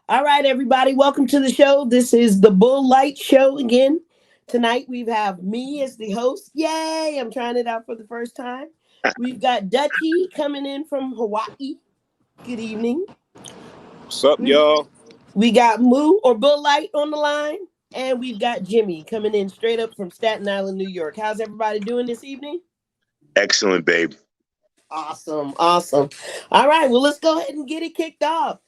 All right, everybody, welcome to the show. This is the Bull Light Show again. Tonight we have me as the host. Yay! I'm trying it out for the first time. We've got Dutchy coming in from Hawaii. Good evening. What's up, We, y'all? we got Moo or Bull Light on the line, and we've got Jimmy coming in straight up from Staten Island, New York. How's everybody doing this evening? Excellent, babe. Awesome, awesome. All right, well, let's go ahead and get it kicked off.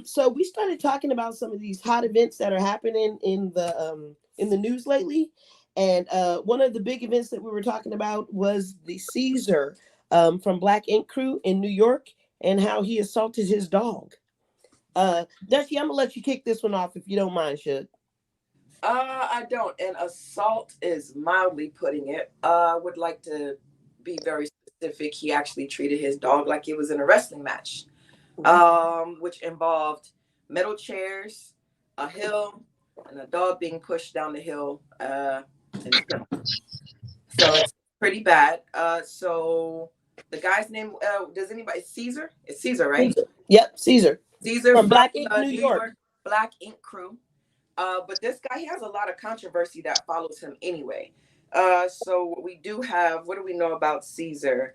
So we started talking about some of these hot events that are happening in the news lately, and one of the big events that we were talking about was the Caesar from Black Ink Crew in New York and how he assaulted his dog. Dusty, I'm gonna let you kick this one off if you don't mind, Shug. I don't. And assault is mildly putting it. I would like to be very specific. He actually treated his dog like it was in a wrestling match, which involved metal chairs, a hill, and a dog being pushed down the hill. So it's pretty bad. So the guy's name, does anybody, Caesar? It's Caesar, right? Caesar. Yep, Caesar. Caesar From Black Ink, New New York. York Black Ink Crew. But this guy, he has a lot of controversy that follows him anyway. So we do have, what do we know about Caesar?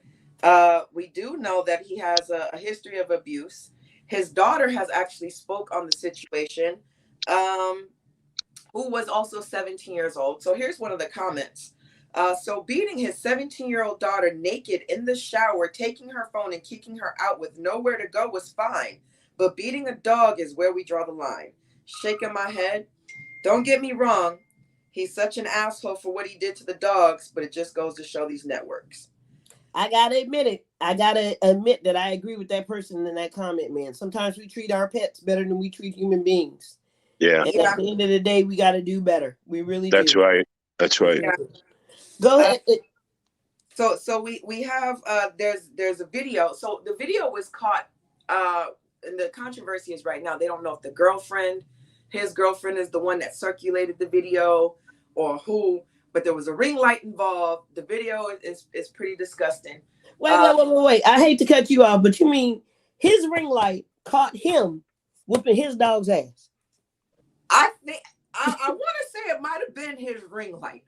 We do know that he has a history of abuse. His daughter has actually spoke on the situation, who was also 17 years old. So here's one of the comments. So beating his 17-year-old daughter naked in the shower, taking her phone and kicking her out with nowhere to go was fine. But beating a dog is where we draw the line. Shaking my head. Don't get me wrong. He's such an asshole for what he did to the dogs, but it just goes to show these networks. I gotta admit it. I gotta admit that I agree with that person in that comment, man. Sometimes we treat our pets better than we treat human beings. Yeah, And at the end of the day, we gotta do better. We really that's do. right. That's right. Yeah. Go ahead. So we have there's a video. So the video was caught, and the controversy is right now. They don't know if his girlfriend is the one that circulated the video or who, but there was a ring light involved. The video is pretty disgusting. Wait. I hate to cut you off, but you mean his ring light caught him whooping his dog's ass? I think I want to say it might have been his ring light.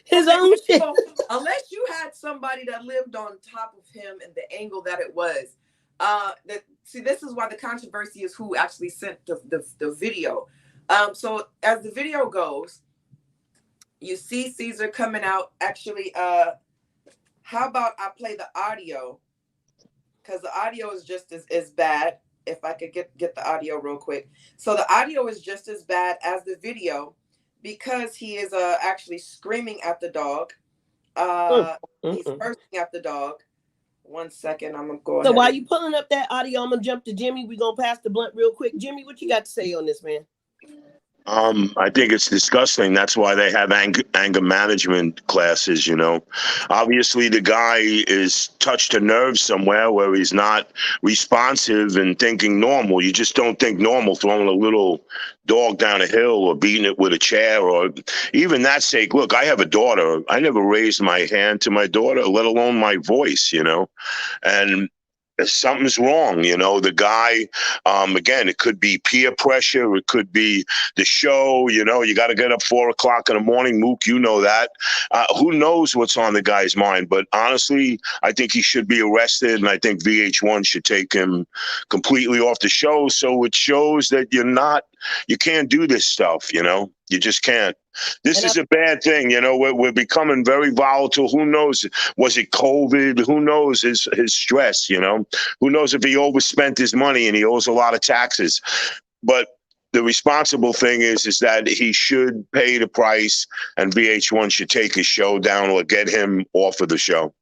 His own shit. So, unless you had somebody that lived on top of him and the angle that it was. This is why the controversy is who actually sent the video. So as the video goes, you see Caesar coming out. Actually, how about I play the audio? Because the audio is just as bad. If I could get the audio real quick. So the audio is just as bad as the video because he is actually screaming at the dog. He's cursing at the dog. 1 second, I'm gonna go ahead. So while you pulling up that audio, I'm gonna jump to Jimmy. We're gonna pass the blunt real quick. Jimmy, what you got to say on this, man? I think it's disgusting. That's why they have anger management classes, you know. Obviously, the guy is touched a nerve somewhere where he's not responsive and thinking normal. You just don't think normal throwing a little dog down a hill or beating it with a chair or even that sake. Look, I have a daughter. I never raised my hand to my daughter, let alone my voice, you know. And something's wrong, you know. The guy, again, it could be peer pressure, it could be the show, you know. You got to get up 4 o'clock in the morning, Mook, you know that. Who knows what's on the guy's mind? But honestly, I think he should be arrested, and I think VH1 should take him completely off the show, so it shows that you can't do this stuff, you know. You just can't. This is a bad thing, you know. We're becoming very volatile. Who knows? Was it COVID? Who knows his stress, you know? Who knows if he overspent his money and he owes a lot of taxes? But the responsible thing is that he should pay the price, and VH1 should take his show down or get him off of the show.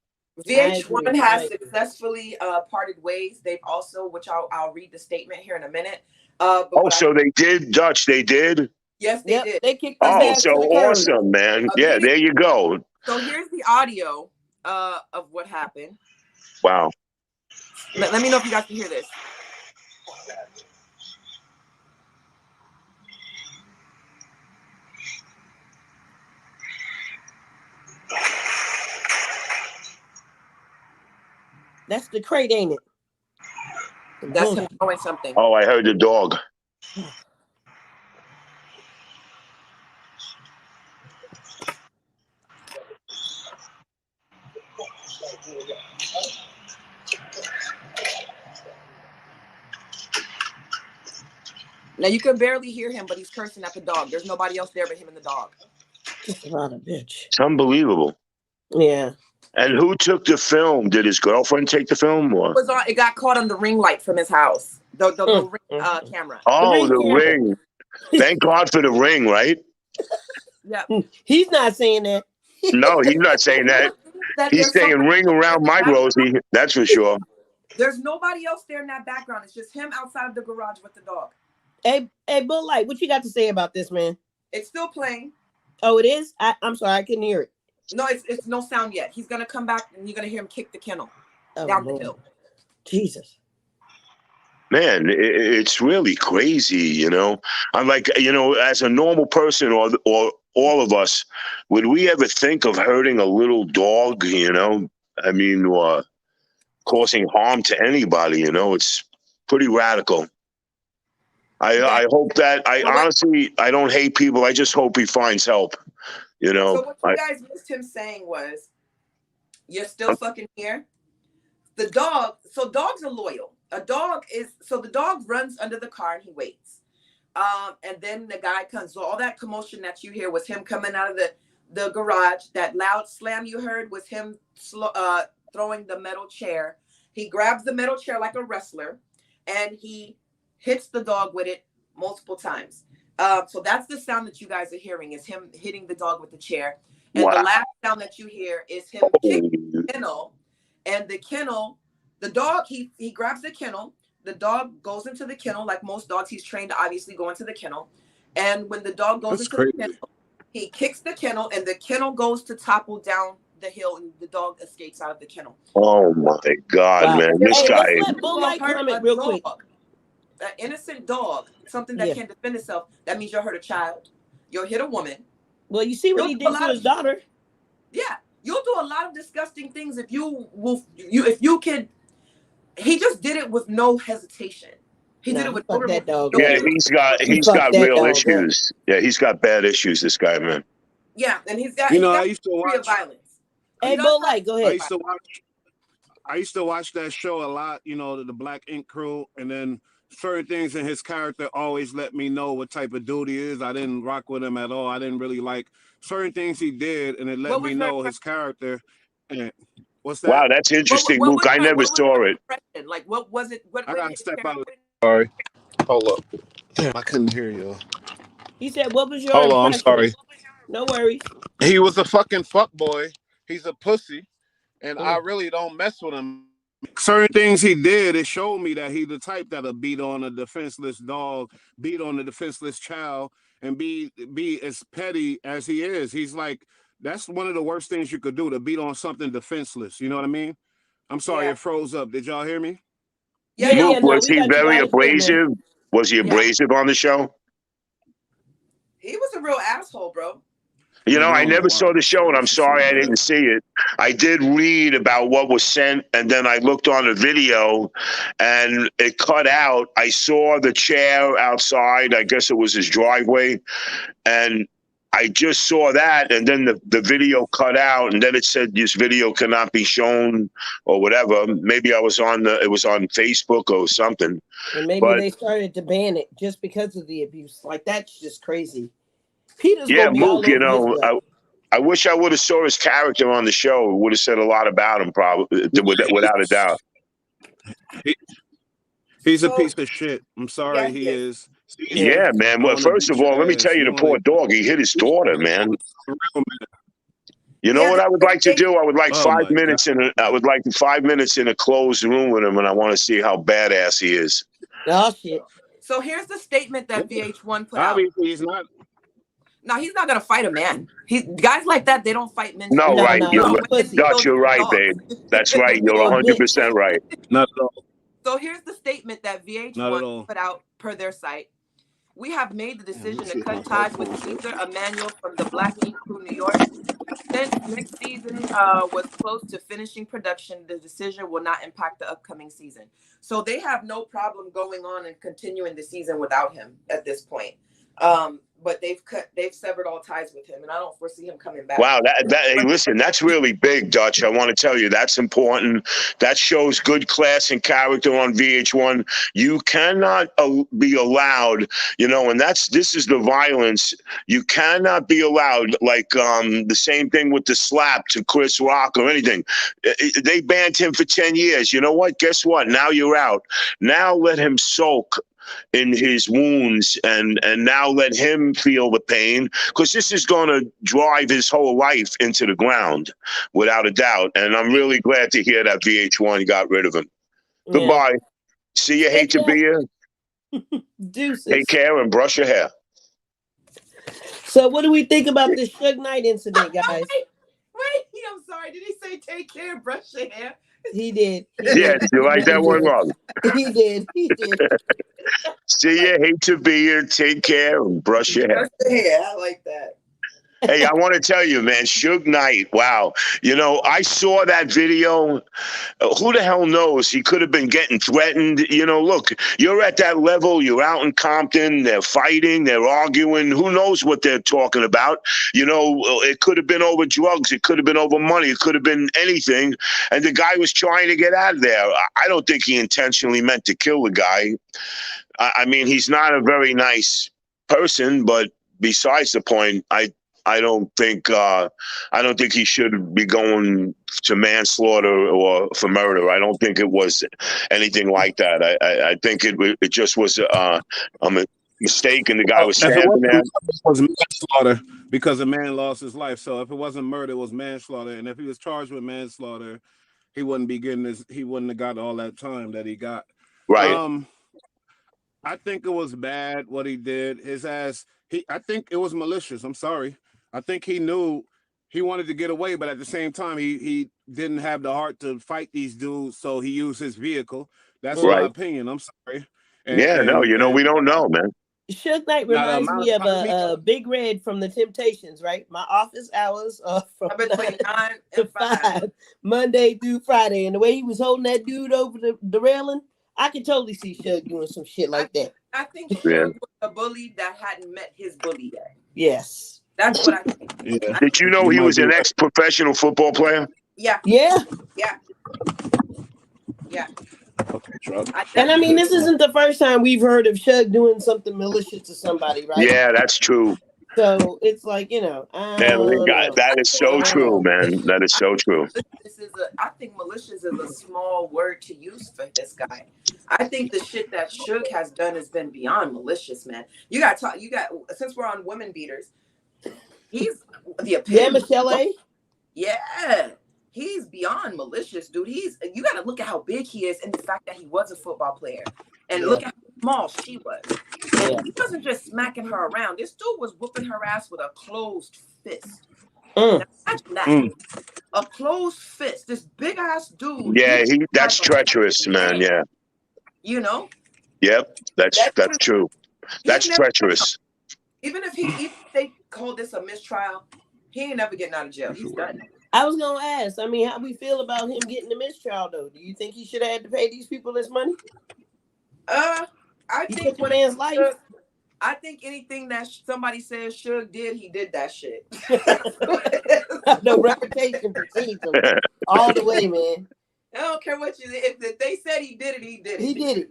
VH1 has successfully parted ways. They've also, which I'll read the statement here in a minute. So they did, Dutch. They did. Yes, they did. They kicked his ass so to the curb. awesome, man. Yeah, there you go. So here's the audio of what happened. Wow. Let me know if you guys can hear this. That's the crate, ain't it? That's him throwing something. Oh, I heard the dog. Now you can barely hear him, but he's cursing at the dog. There's nobody else there but him and the dog. Just about a bitch. It's unbelievable. Yeah. And who took the film? Did his girlfriend take the film? Or? It got caught on the ring light from his house. The ring camera. Oh, the ring. Thank God for the ring, right? Yeah. He's not saying that. No, he's not saying that. He's saying ring around my Rosie. That's for sure. There's nobody else there in that background. It's just him outside of the garage with the dog. Hey, Bull Light, what you got to say about this, man? It's still playing. Oh, it is? I'm sorry, I couldn't hear it. No, it's no sound yet. He's gonna come back and you're gonna hear him kick the kennel down the hill. Jesus. Man, it's really crazy, you know. I'm like, you know, as a normal person or all of us, would we ever think of hurting a little dog, you know? I mean, or causing harm to anybody, you know? It's pretty radical. I hope that, honestly, I don't hate people. I just hope he finds help, you know? So what you guys missed him saying was, you're still fucking here? The dog, so dogs are loyal. The dog runs under the car and he waits. And then the guy comes. So all that commotion that you hear was him coming out of the garage. That loud slam you heard was him throwing the metal chair. He grabs the metal chair like a wrestler and he hits the dog with it multiple times. So that's the sound that you guys are hearing, is him hitting the dog with the chair. And the last sound that you hear is him kicking the kennel. And the kennel, the dog, he grabs the kennel. The dog goes into the kennel. Like most dogs, he's trained to obviously go into the kennel. And when the dog goes the kennel, he kicks the kennel and the kennel goes to topple down the hill and the dog escapes out of the kennel. Oh my God, man. This guy. Let's let Bull Light comment real quick. An innocent dog, something that can't defend itself, that means you'll hurt a child. You'll hit a woman. Well, you see what he did to his daughter. Yeah. You'll do a lot of disgusting things if you can. He just did it with no hesitation. He did it with that dog. Yeah, he's got real issues. Yeah, he's got bad issues, this guy, man. Yeah, and he's got I used to watch violence. Hey, Bull Light, go ahead. I used to watch that show a lot, you know, the Black Ink Crew, and then certain things in his character always let me know what type of dude he is. I didn't rock with him at all. I didn't really like certain things he did, and it let me know his character. And what's that? Wow, that's interesting, Luke. I never saw it. Like, what was it? I gotta step out. Sorry. Hold up. Damn, I couldn't hear you. He said, what was your Hold on, I'm sorry. No worries. He was a fucking fuckboy. He's a pussy, and I really don't mess with him. Certain things he did, it showed me that he's the type that'll beat on a defenseless dog, beat on a defenseless child, and be as petty as he is. He's like, that's one of the worst things you could do, to beat on something defenseless. You know what I mean? I'm sorry, it froze up. Did y'all hear me? Luke, was he very abrasive? Was he abrasive on the show? He was a real asshole, bro. You know, I never saw the show, and I'm sorry I didn't see it. I did read about what was sent, and then I looked on the video, and it cut out. I saw the chair outside. I guess it was his driveway, and I just saw that, and then the video cut out, and then it said this video cannot be shown or whatever. Maybe it was on Facebook or something. And maybe they started to ban it just because of the abuse. Like, that's just crazy. Peter's Mook, you know, I wish I would have saw his character on the show. It would have said a lot about him, probably, without a doubt. He's a piece of shit. I'm sorry, he is. Yeah, man. Well, first of all, let me tell you, the poor dog, he hit his daughter, man. You know what I would like to do? I would like 5 minutes in a closed room with him, and I want to see how badass he is. Oh shit. So here's the statement that VH1 put out. Obviously, he's not. No, he's not gonna fight a man. Guys like that, they don't fight men. No, right. You're right, babe. That's right. You're 100% right. Not at all. So here's the statement that VH1 put out per their site. We have made the decision to cut ties with Caesar Emanuel from the Black Ink Crew, New York. Since next season was close to finishing production, the decision will not impact the upcoming season. So they have no problem going on and continuing the season without him at this point. But they've severed all ties with him, and I don't foresee him coming back. Wow, hey, listen, that's really big, Dutch. I want to tell you, that's important. That shows good class and character on VH1. You cannot be allowed, and this is the violence. You cannot be allowed, like the same thing with the slap to Chris Rock or anything. They banned him for 10 years. You know what? Guess what? Now you're out. Now let him sulk in his wounds and now let him feel the pain, because this is going to drive his whole life into the ground without a doubt. And I'm really glad to hear that VH1 got rid of him. Yeah. Goodbye. See you. Hate to be here. Deuces. Take care and brush your hair. So what do we think about this Suge Knight incident, guys? Wait, I'm sorry. Did he say take care and brush your hair? He did. Yes, you like that one, Rob? He did. See you. Hate to be here. Take care and brush your hair. I like that. Hey, I want to tell you, man, Suge Knight, wow. I saw that video. Who the hell knows? He could have been getting threatened. Look, you're at that level. You're out in Compton. They're fighting. They're arguing. Who knows what they're talking about? It could have been over drugs. It could have been over money. It could have been anything. And the guy was trying to get out of there. I don't think he intentionally meant to kill the guy. I mean, he's not a very nice person, but besides the point, I don't think he should be going to manslaughter or for murder. I don't think it was anything like that. I think it just was a mistake, and the guy was standing there. It was manslaughter because a man lost his life. So if it wasn't murder, it was manslaughter. And if he was charged with manslaughter, he wouldn't have got all that time that he got. Right. I think it was bad what he did. I think it was malicious. I'm sorry. I think he knew he wanted to get away, but at the same time, he didn't have the heart to fight these dudes, so he used his vehicle. That's my opinion. I'm sorry. We don't know, man. Suge Knight reminds me of a Big Red from the Temptations, right? My office hours are from between 9 and 5, Monday through Friday, and the way he was holding that dude over the railing, I can totally see Suge doing some shit like that. I think Suge was a bully that hadn't met his bully yet. Yes. That's what I think. Yeah. Did you know he was an ex-professional football player? Yeah. Okay, and I mean, this isn't the first time we've heard of Suge doing something malicious to somebody, right? Yeah, that's true. So it's like, that is so true, man. That is so true. I think malicious is a small word to use for this guy. I think the shit that Suge has done has been beyond malicious, man. Since we're on women beaters, he's the epitome. Yeah, Michelle A. Yeah. He's beyond malicious, dude. You got to look at how big he is and the fact that he was a football player. And look at how small she was. And he wasn't just smacking her around. This dude was whooping her ass with a closed fist. Now, imagine that. A closed fist. This big ass dude. Yeah, that's treacherous, man. Yeah. Yep, that's true. That's treacherous. Even if they call this a mistrial, he ain't never getting out of jail. He's done. I was gonna ask. I mean, how we feel about him getting the mistrial, though? Do you think he should have had to pay these people this money? I think took man's life. I think anything that somebody says Suge did, he did that shit. No reputation precedes him all the way, man. I don't care what if they said he did it, he did it. He did it.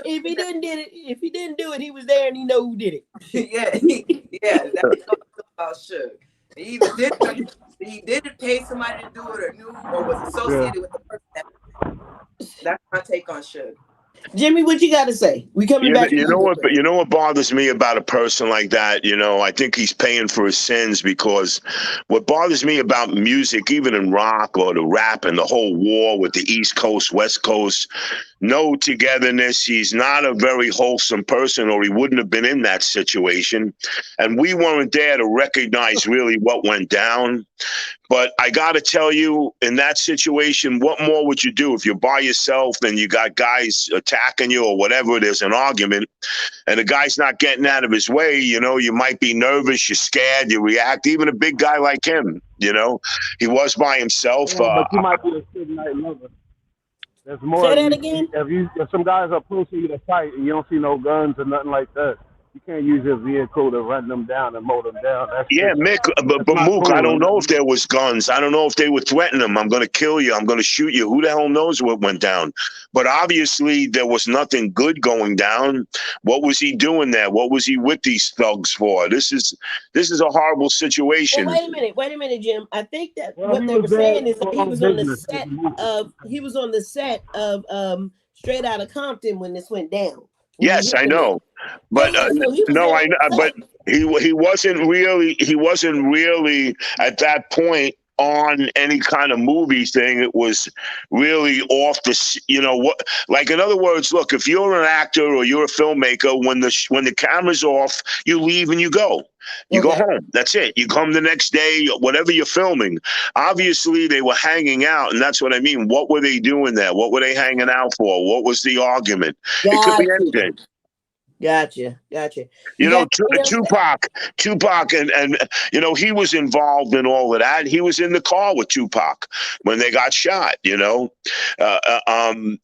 If he didn't do it, he was there and he know who did it. That's about Suge. He didn't pay somebody to do it or knew or was associated with the person. That's my take on Suge. Jimmy, what you got to say? We coming back. You know what bothers me about a person like that? I think he's paying for his sins, because what bothers me about music, even in rock or the rap and the whole war with the East Coast, West Coast, no togetherness. He's not a very wholesome person, or he wouldn't have been in that situation. And we weren't there to recognize really what went down. But I got to tell you, in that situation, what more would you do if you're by yourself and you got guys attacking you or whatever it is, an argument, and the guy's not getting out of his way? You might be nervous, you're scared, you react. Even a big guy like him, he was by himself. But you might be a Suge Knight lover. There's more. Say that again. If some guys are pushing you to fight and you don't see no guns or nothing like that, You can't use your vehicle to run them down and mow them down. Yeah, Mick, That's but not Mook, I cool. don't know if there was guns. I don't know if they were threatening him. I'm going to kill you. I'm going to shoot you. Who the hell knows what went down? But obviously, there was nothing good going down. What was he doing there? What was he with these thugs for? This is a horrible Well, situation. wait a minute, Jim. I think that Well, what he they was were there saying is that for he was on the business. set of Straight Outta Compton when this went down. When he Yes, hit I the man. know, but Yeah, so he was no, there I on know, the but set. he wasn't really at that point on any kind of movie thing. It was really off you know what, like, in other words, look, if you're an actor or you're a filmmaker, when the camera's off, you leave and you go. You go Okay. home. That's it. You come the next day, whatever you're filming. Obviously, they were hanging out, and that's what I mean. What were they doing there? What were they hanging out for? What was the argument? It could be Gotcha. anything. Gotcha. You You know, got anything else? Tupac, and you know, he was involved in all of that. He was in the car with Tupac when they got shot. You know,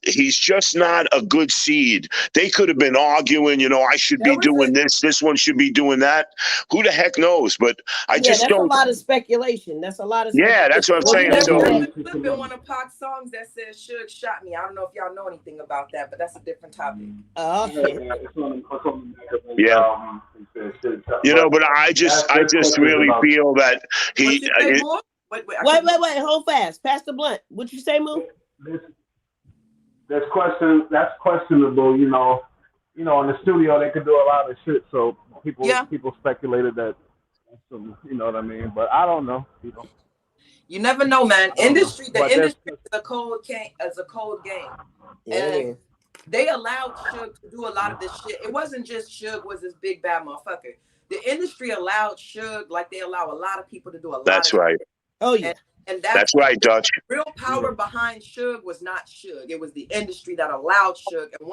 he's just not a good seed. They could have been arguing. You know, I should There be was doing a this. This one should be doing that. Who the heck knows? But I Yeah, just that's a don't. lot of speculation. That's a lot of Yeah, speculation. that's what I'm well, saying. there's So a clip in one of Pac's songs that says Suge shot me. I don't know if y'all know anything about that, but that's a different topic. Oh shit. yeah, you know, but I just really feel that What he. you say, more? Wait, Wait. Hold fast. Pass the blunt. What you say, Moo? That's questionable. You know, in the studio they could do a lot of shit. So people speculated that. You know what I mean? But I don't know. You never know, man. The industry is a cold game. Yeah. And they allowed Suge to do a lot of this shit. It wasn't just Suge was this big bad motherfucker. The industry allowed Suge, like they allow a lot of people to do a lot That's of right. shit. Oh yeah. And That's right, Dutch. real power behind Suge was not Suge. It was the industry that allowed Suge. And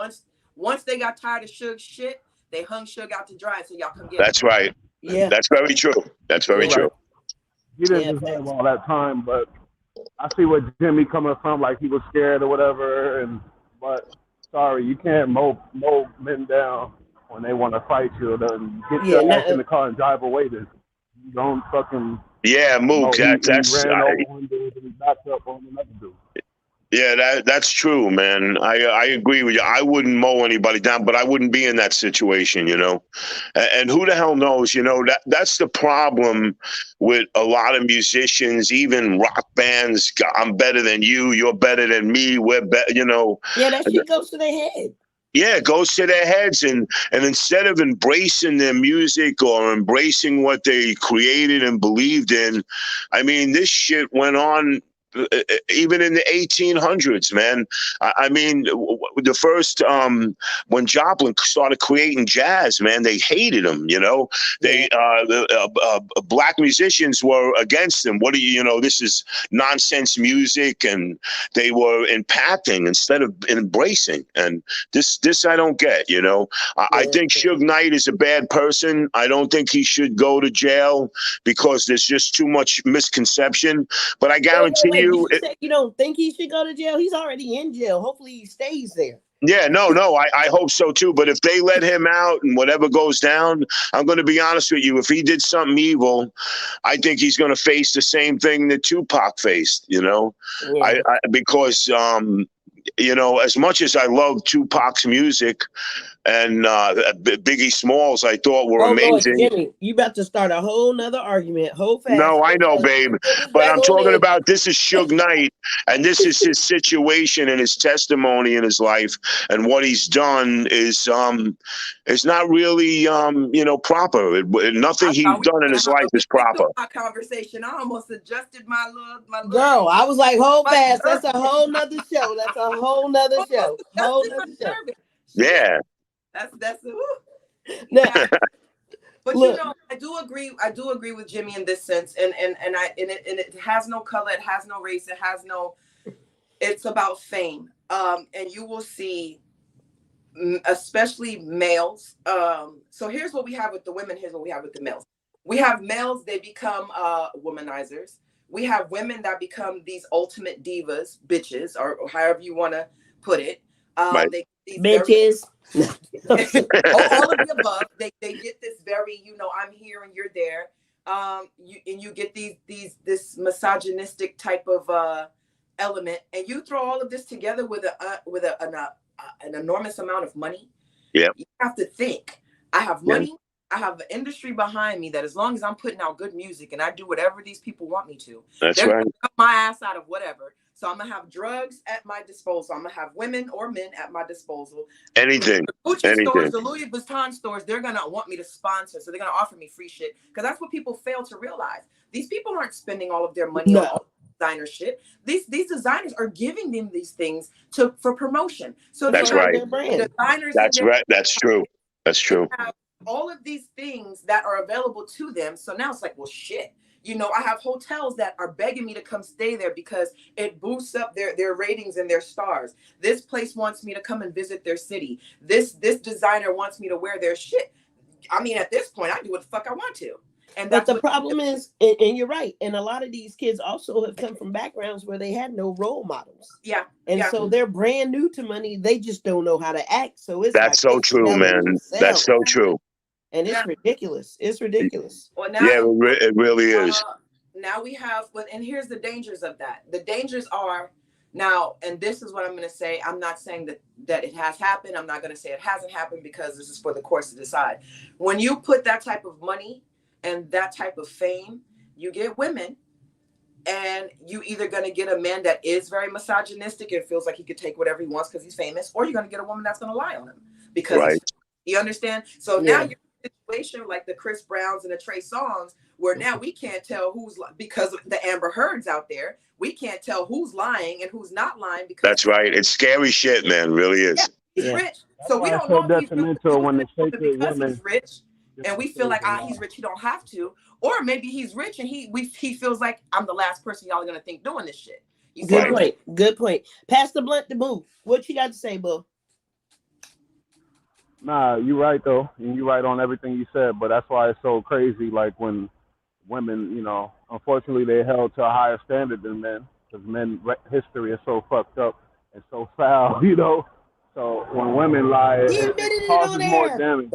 once they got tired of Suge's shit, they hung Suge out to dry. So y'all come get That's right. Yeah. That's very true. That's very true. He didn't deserve all that time, but I see where Jimmy coming from, like he was scared or whatever. But sorry, you can't mow men down when they want to fight you. Then get your ass in the car and drive away. Then you don't fucking. Yeah, Mook. He ran over one dude and he backed up on another dude. Yeah, that's true, man. I agree with you. I wouldn't mow anybody down, but I wouldn't be in that situation, you know. And who the hell knows, you know, that's the problem with a lot of musicians, even rock bands. I'm better than you. You're better than me. We're better, you know. Yeah, that shit goes to their head. Yeah, it goes to their heads, and instead of embracing their music or embracing what they created and believed in, I mean, this shit went on even in the 1800s, man. I mean, the first when Joplin started creating jazz, man, they hated him. You know, black musicians were against him. What do you know? This is nonsense music, and they were impacting instead of embracing. And this I don't get. You know, I think Suge Knight is a bad person. I don't think he should go to jail because there's just too much misconception. But I guarantee you. You don't think he should go to jail? He's already in jail. Hopefully he stays there. Yeah, no, I hope so too. But if they let him out and whatever goes down, I'm going to be honest with you. If he did something evil, I think he's going to face the same thing that Tupac faced, you know, because, you know, as much as I love Tupac's music and Biggie Smalls, I thought were amazing. Lord, Jimmy, you about to start a whole nother argument. Hold fast. No, I know, babe. But I'm talking about this is Suge Knight, and this is his situation and his testimony in his life, and what he's done is not really you know, proper. Nothing he's done in his life is proper. Conversation. I almost adjusted my little. Girl, I was like, hold fast. That's a whole nother show. That's a whole nother show. Whole nother show. Yeah. That's yeah. But look, you know, I do agree with Jimmy in this sense, and it has no color, it has no race, it's about fame. And you will see, especially males. So here's what we have with the women, here's what we have with the males. We have males, they become womanizers. We have women that become these ultimate divas, bitches, or however you want to put it. Right. They these Bitches. all of the above. They get this very, I'm here and you're there. You get this misogynistic type of element, and you throw all of this together with an enormous amount of money. Yeah. You have to think. I have money. I have an industry behind me that, as long as I'm putting out good music and I do whatever these people want me to, That's they're right. gonna cut my ass out of whatever. So I'm gonna have drugs at my disposal. I'm gonna have women or men at my disposal. Anything. The Gucci Anything. stores, the Louis Vuitton stores, they're gonna want me to sponsor. So they're gonna offer me free shit, because that's what people fail to realize. These people aren't spending all of their money on all designer shit. These designers are giving them these things for promotion. So That's right. Their brand. designers, That's right. That's true. That's true. have all of these things that are available to them. So now it's like, well, shit. I have hotels that are begging me to come stay there because it boosts up their ratings and their stars. This place wants me to come and visit their city. This designer wants me to wear their shit. I mean, at this point, I do what the fuck I want to. And But the problem is, and you're right, and a lot of these kids also have come from backgrounds where they had no role models. Yeah. And so they're brand new to money. They just don't know how to act. So it's That's so true, man. That's so true. And it's ridiculous. It's ridiculous. Well, now, it really is. Now we have, and here's the dangers of that. The dangers are now, and this is what I'm going to say. I'm not saying that it has happened. I'm not going to say it hasn't happened, because this is for the courts to decide. When you put that type of money and that type of fame, you get women, and you either going to get a man that is very misogynistic and feels like he could take whatever he wants because he's famous, or you're going to get a woman that's going to lie on him because you understand. So now you're in a situation like the Chris Browns and the Trey Songz, where now we can't tell because of the Amber Heards out there, we can't tell who's lying and who's not lying. Because that's right. It's scary shit, man. Really is. He's rich, so we don't know if he's when the because he's rich, and we feel like he's rich, he don't have to, or maybe he's rich and he feels like, I'm the last person y'all are gonna think doing this shit. Good point. Pastor Blunt the move. What you got to say, boo? Nah, you're right though, and you're right on everything you said. But that's why it's so crazy. Like when women, unfortunately, they're held to a higher standard than men, because men history is so fucked up and so foul, So when women lie, it causes more damage.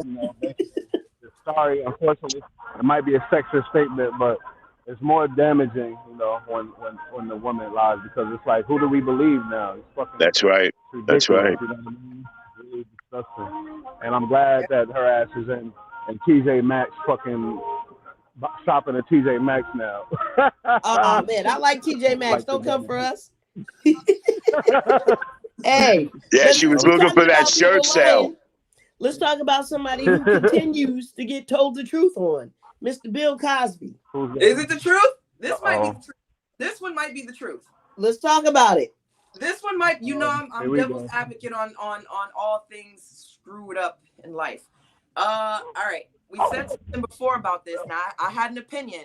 Sorry, unfortunately, it might be a sexist statement, but it's more damaging, when the woman lies, because it's like, who do we believe now? It's fucking. That's right. That's right. You know what I mean? It's really disgusting. And I'm glad that her ass is in TJ Maxx fucking shopping at TJ Maxx now. Oh man, I like TJ Maxx. Don't come for us. Hey. Yeah, she was looking for that shirt sale. Let's talk about somebody who continues to get told the truth on. Mr. Bill Cosby. Is it the truth? This might be the truth. This one might be the truth. Let's talk about it. This one might, I'm devil's advocate on all things screwed up in life. All right. We said something before about this. Now, I had an opinion,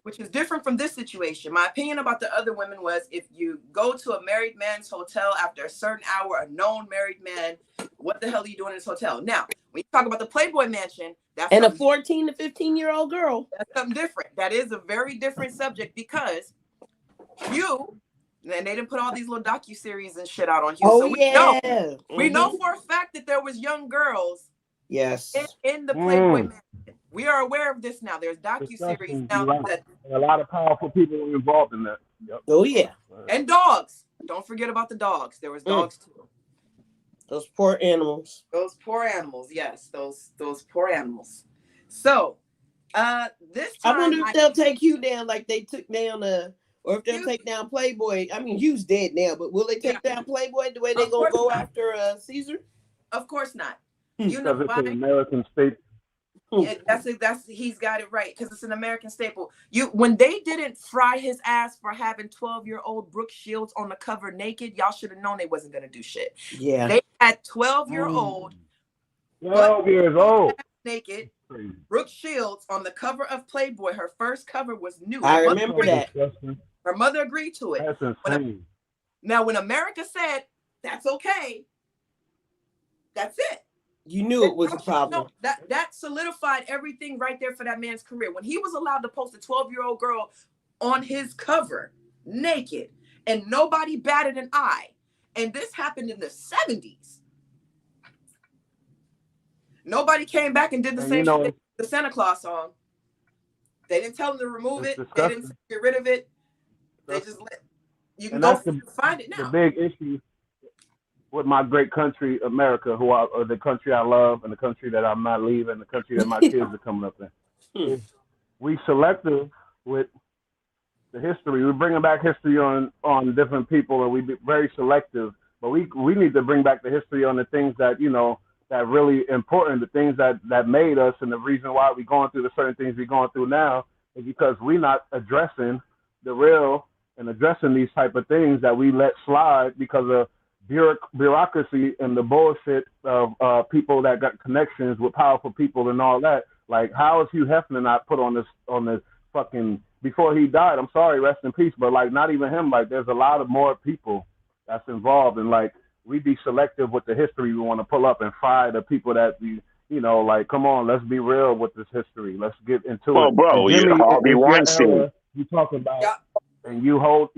which is different from this situation. My opinion about the other women was, if you go to a married man's hotel after a certain hour, a known married man, what the hell are you doing in this hotel? Now, when you talk about the Playboy mansion, that's and a 14 to 15-year-old girl, that's something different. That is a very different subject, because and they didn't put all these little docuseries and shit out on you. Oh, so we know for a fact that there was young girls in the Playboy mansion. We are aware of this now. There's docuseries now. That a lot of powerful people were involved in that. Yep. Oh yeah. And dogs. Don't forget about the dogs. There was dogs too. Those poor animals. Those poor animals. Yes, those poor animals. So, this time I wonder if they'll take Hugh down like they took down or if they'll take down Playboy. I mean, Hugh's dead now, but will they take down Playboy the way they're gonna go after Caesar? Of course not. You know why? It's an American state. That's he's got it right, because it's an American staple. When they didn't fry his ass for having 12-year-old Brooke Shields on the cover naked, y'all should have known they wasn't gonna do shit. Yeah, they had 12-year-old, 12 years old naked Brooke Shields on the cover of Playboy. Her first cover was nude. I remember that. Her mother agreed to it. That's insane. Now, when America said that's okay, that's it. You knew it was a problem. No, that solidified everything right there for that man's career. When he was allowed to post a 12-year-old girl on his cover naked, and nobody batted an eye, And this happened in the 70s. Nobody came back and did the same shit. The Santa Claus song. They didn't tell them to remove it. Disgusting. They didn't get rid of it. They just let you can and go find it now. The big issue with my great country, America, or the country I love, and the country that I'm not leaving, the country that my kids are coming up in. We selective with the history. We're bringing back history on different people, and we be very selective. But we need to bring back the history on the things that, you know, that really important, the things that made us, and the reason why we're going through the certain things we're going through now is because we're not addressing the real and addressing these type of things that we let slide because of bureaucracy and the bullshit of people that got connections with powerful people and all that. Like, how is Hugh Hefner not put on this fucking, before he died? I'm sorry, rest in peace, but like, not even him. Like, there's a lot of more people that's involved, and like, we be selective with the history we want to pull up and fire the people that we, you know, like, come on, let's be real with this history. Let's get into it. Well, bro, Jimmy, Harvey Weinstein. You talk about, and you older,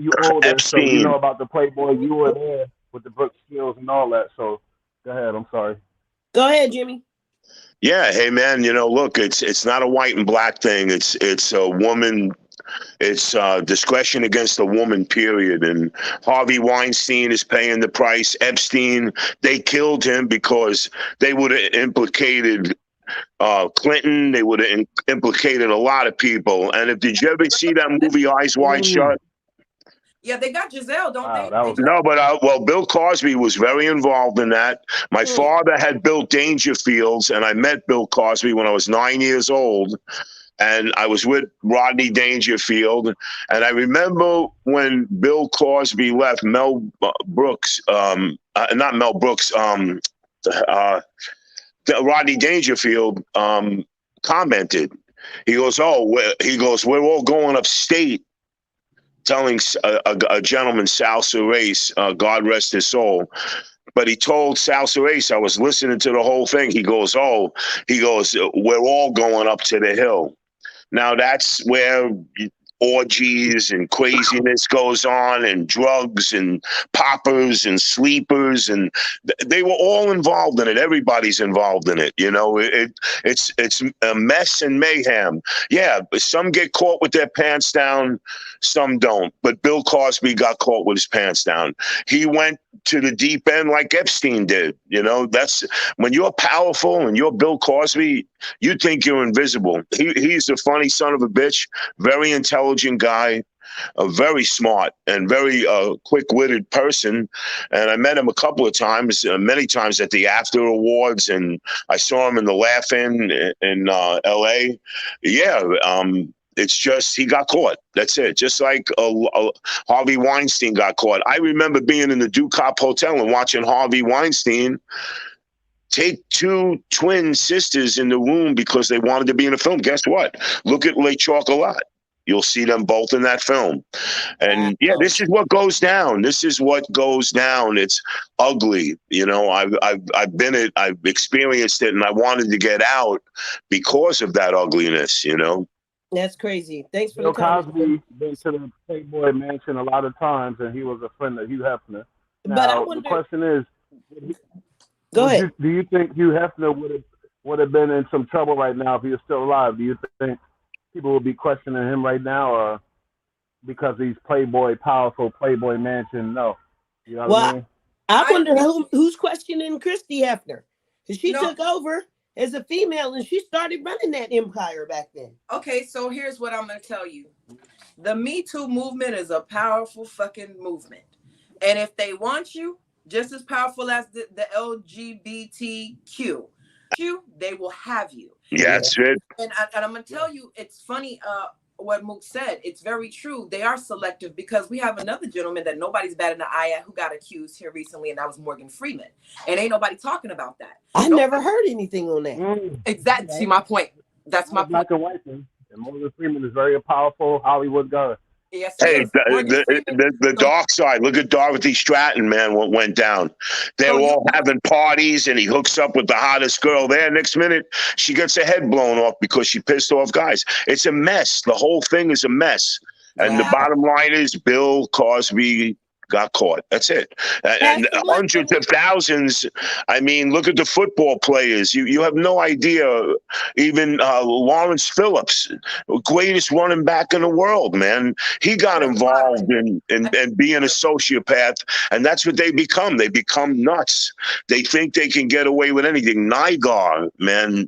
Epstein. So you know about the Playboy. You were there with the Brooke Shields and all that. So go ahead. I'm sorry. Go ahead, Jimmy. Yeah, hey man, you know, look, it's not a white and black thing. It's a woman. It's discretion against a woman, period. And Harvey Weinstein is paying the price. Epstein, they killed him because they would have implicated Clinton. They would have implicated a lot of people. And did you ever see that movie Eyes Wide Shut? Yeah, they got Giselle, don't they? No, but well, Bill Cosby was very involved in that. My father had built Dangerfields, and I met Bill Cosby when I was 9 years old. And I was with Rodney Dangerfield. And I remember when Bill Cosby left, Mel Brooks, not Mel Brooks, Rodney Dangerfield commented. He goes, we're all going upstate, telling a gentleman, Sal Surace, God rest his soul. But he told Sal Surace, I was listening to the whole thing. He goes, we're all going up to the hill. Now that's where orgies and craziness goes on, and drugs and poppers and sleepers, and they were all involved in it. Everybody's involved in it. You know, it's a mess and mayhem. Yeah, some get caught with their pants down, some don't. But Bill Cosby got caught with his pants down. He went to the deep end like Epstein did. You know, that's when you're powerful and you're Bill Cosby, you think you're invisible. He's a funny son of a bitch, very intelligent guy, a very smart and very quick-witted person. And I met him a couple of times, many times at the After Awards, and I saw him in the Laugh-In in L.A. Yeah, it's just he got caught. That's it. Just like Harvey Weinstein got caught. I remember being in the Dukop Hotel and watching Harvey Weinstein take two twin sisters in the room because they wanted to be in a film. Guess what? Look at Les Chocolat. You'll see them both in that film. And yeah, this is what goes down. This is what goes down. It's ugly. You know, I've been it. I've experienced it, and I wanted to get out because of that ugliness. You know. That's crazy. Thanks for Bill the comment. Cosby been to the Playboy Mansion a lot of times, and he was a friend of Hugh Hefner. Now, But I wonder, the question is, go ahead. Do you think Hugh Hefner would have been in some trouble right now if he was still alive? Do you think people would be questioning him right now, or because he's powerful Playboy Mansion? No. You know what I mean? I wonder who's questioning Christy Hefner, because she took over as a female and she started running that empire back then. Okay, so here's what I'm going to tell you. The Me Too movement is a powerful fucking movement. And if they want you, just as powerful as the LGBTQ, they will have you. Yeah, that's it. And I'm going to tell you, it's funny what Mook said. It's very true. They are selective, because we have another gentleman that nobody's batting an eye at who got accused here recently, and that was Morgan Freeman. And ain't nobody talking about that. I never heard anything on that. Exactly. See my point. That's my point. Black and white thing. And Morgan Freeman is very powerful Hollywood guy. Yes, hey, the dark side. Look at Dorothy Stratton, man, what went down. They're all having parties, and he hooks up with the hottest girl there. Next minute, she gets her head blown off because she pissed off guys. It's a mess. The whole thing is a mess. And the bottom line is Bill Cosby got caught. That's it. And Pastor Blunt, hundreds of thousands. I mean, look at the football players. You have no idea. Even Lawrence Phillips, greatest running back in the world, man. He got involved in being a sociopath, and that's what they become. They become nuts. They think they can get away with anything. Nygar, man,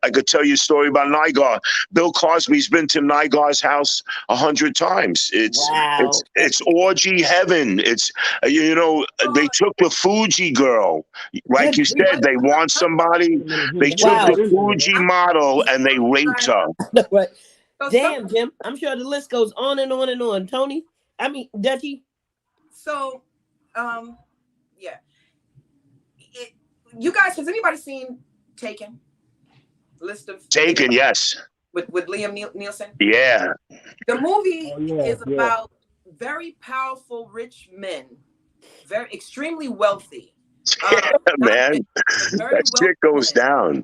I could tell you a story about Nygar. Bill Cosby's been to Nygar's house 100 times. wow. It's orgy heaven. It's they took the Fuji girl, like you said. They want somebody. They took Wow. the Fuji model and they raped her. Right. Damn, Jim. I'm sure the list goes on and on and on. Tony, I mean, Dutchie. So, yeah. You guys, has anybody seen Taken? List of Taken, yes. With Liam Neeson? Yeah. The movie is about very powerful, rich men, very extremely wealthy. Man, that shit goes down.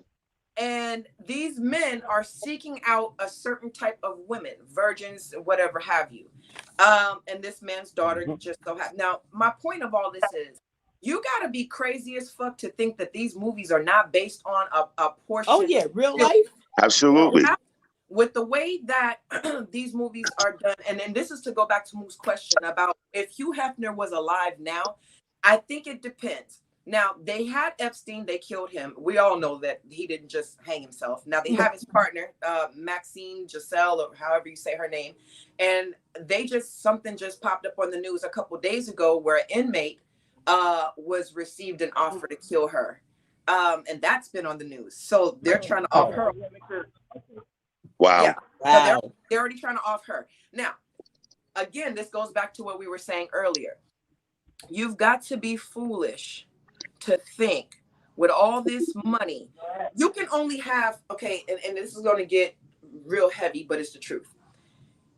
And these men are seeking out a certain type of women, virgins, whatever have you. And this man's daughter just so happened. Now, my point of all this is, you got to be crazy as fuck to think that these movies are not based on a portion. Oh, yeah, real life? Absolutely. With the way that these movies are done, and then this is to go back to Moo's question about if Hugh Hefner was alive now, I think it depends. Now, they had Epstein, they killed him. We all know that he didn't just hang himself. Now, they have his partner, Maxine Giselle, or however you say her name, and something just popped up on the news a couple days ago where an inmate was received an offer to kill her. And that's been on the news. So they're trying to off her. Wow. Yeah. Wow. So they're already trying to off her. Now, again, this goes back to what we were saying earlier. You've got to be foolish to think with all this money, you can only have, and this is going to get real heavy, but it's the truth.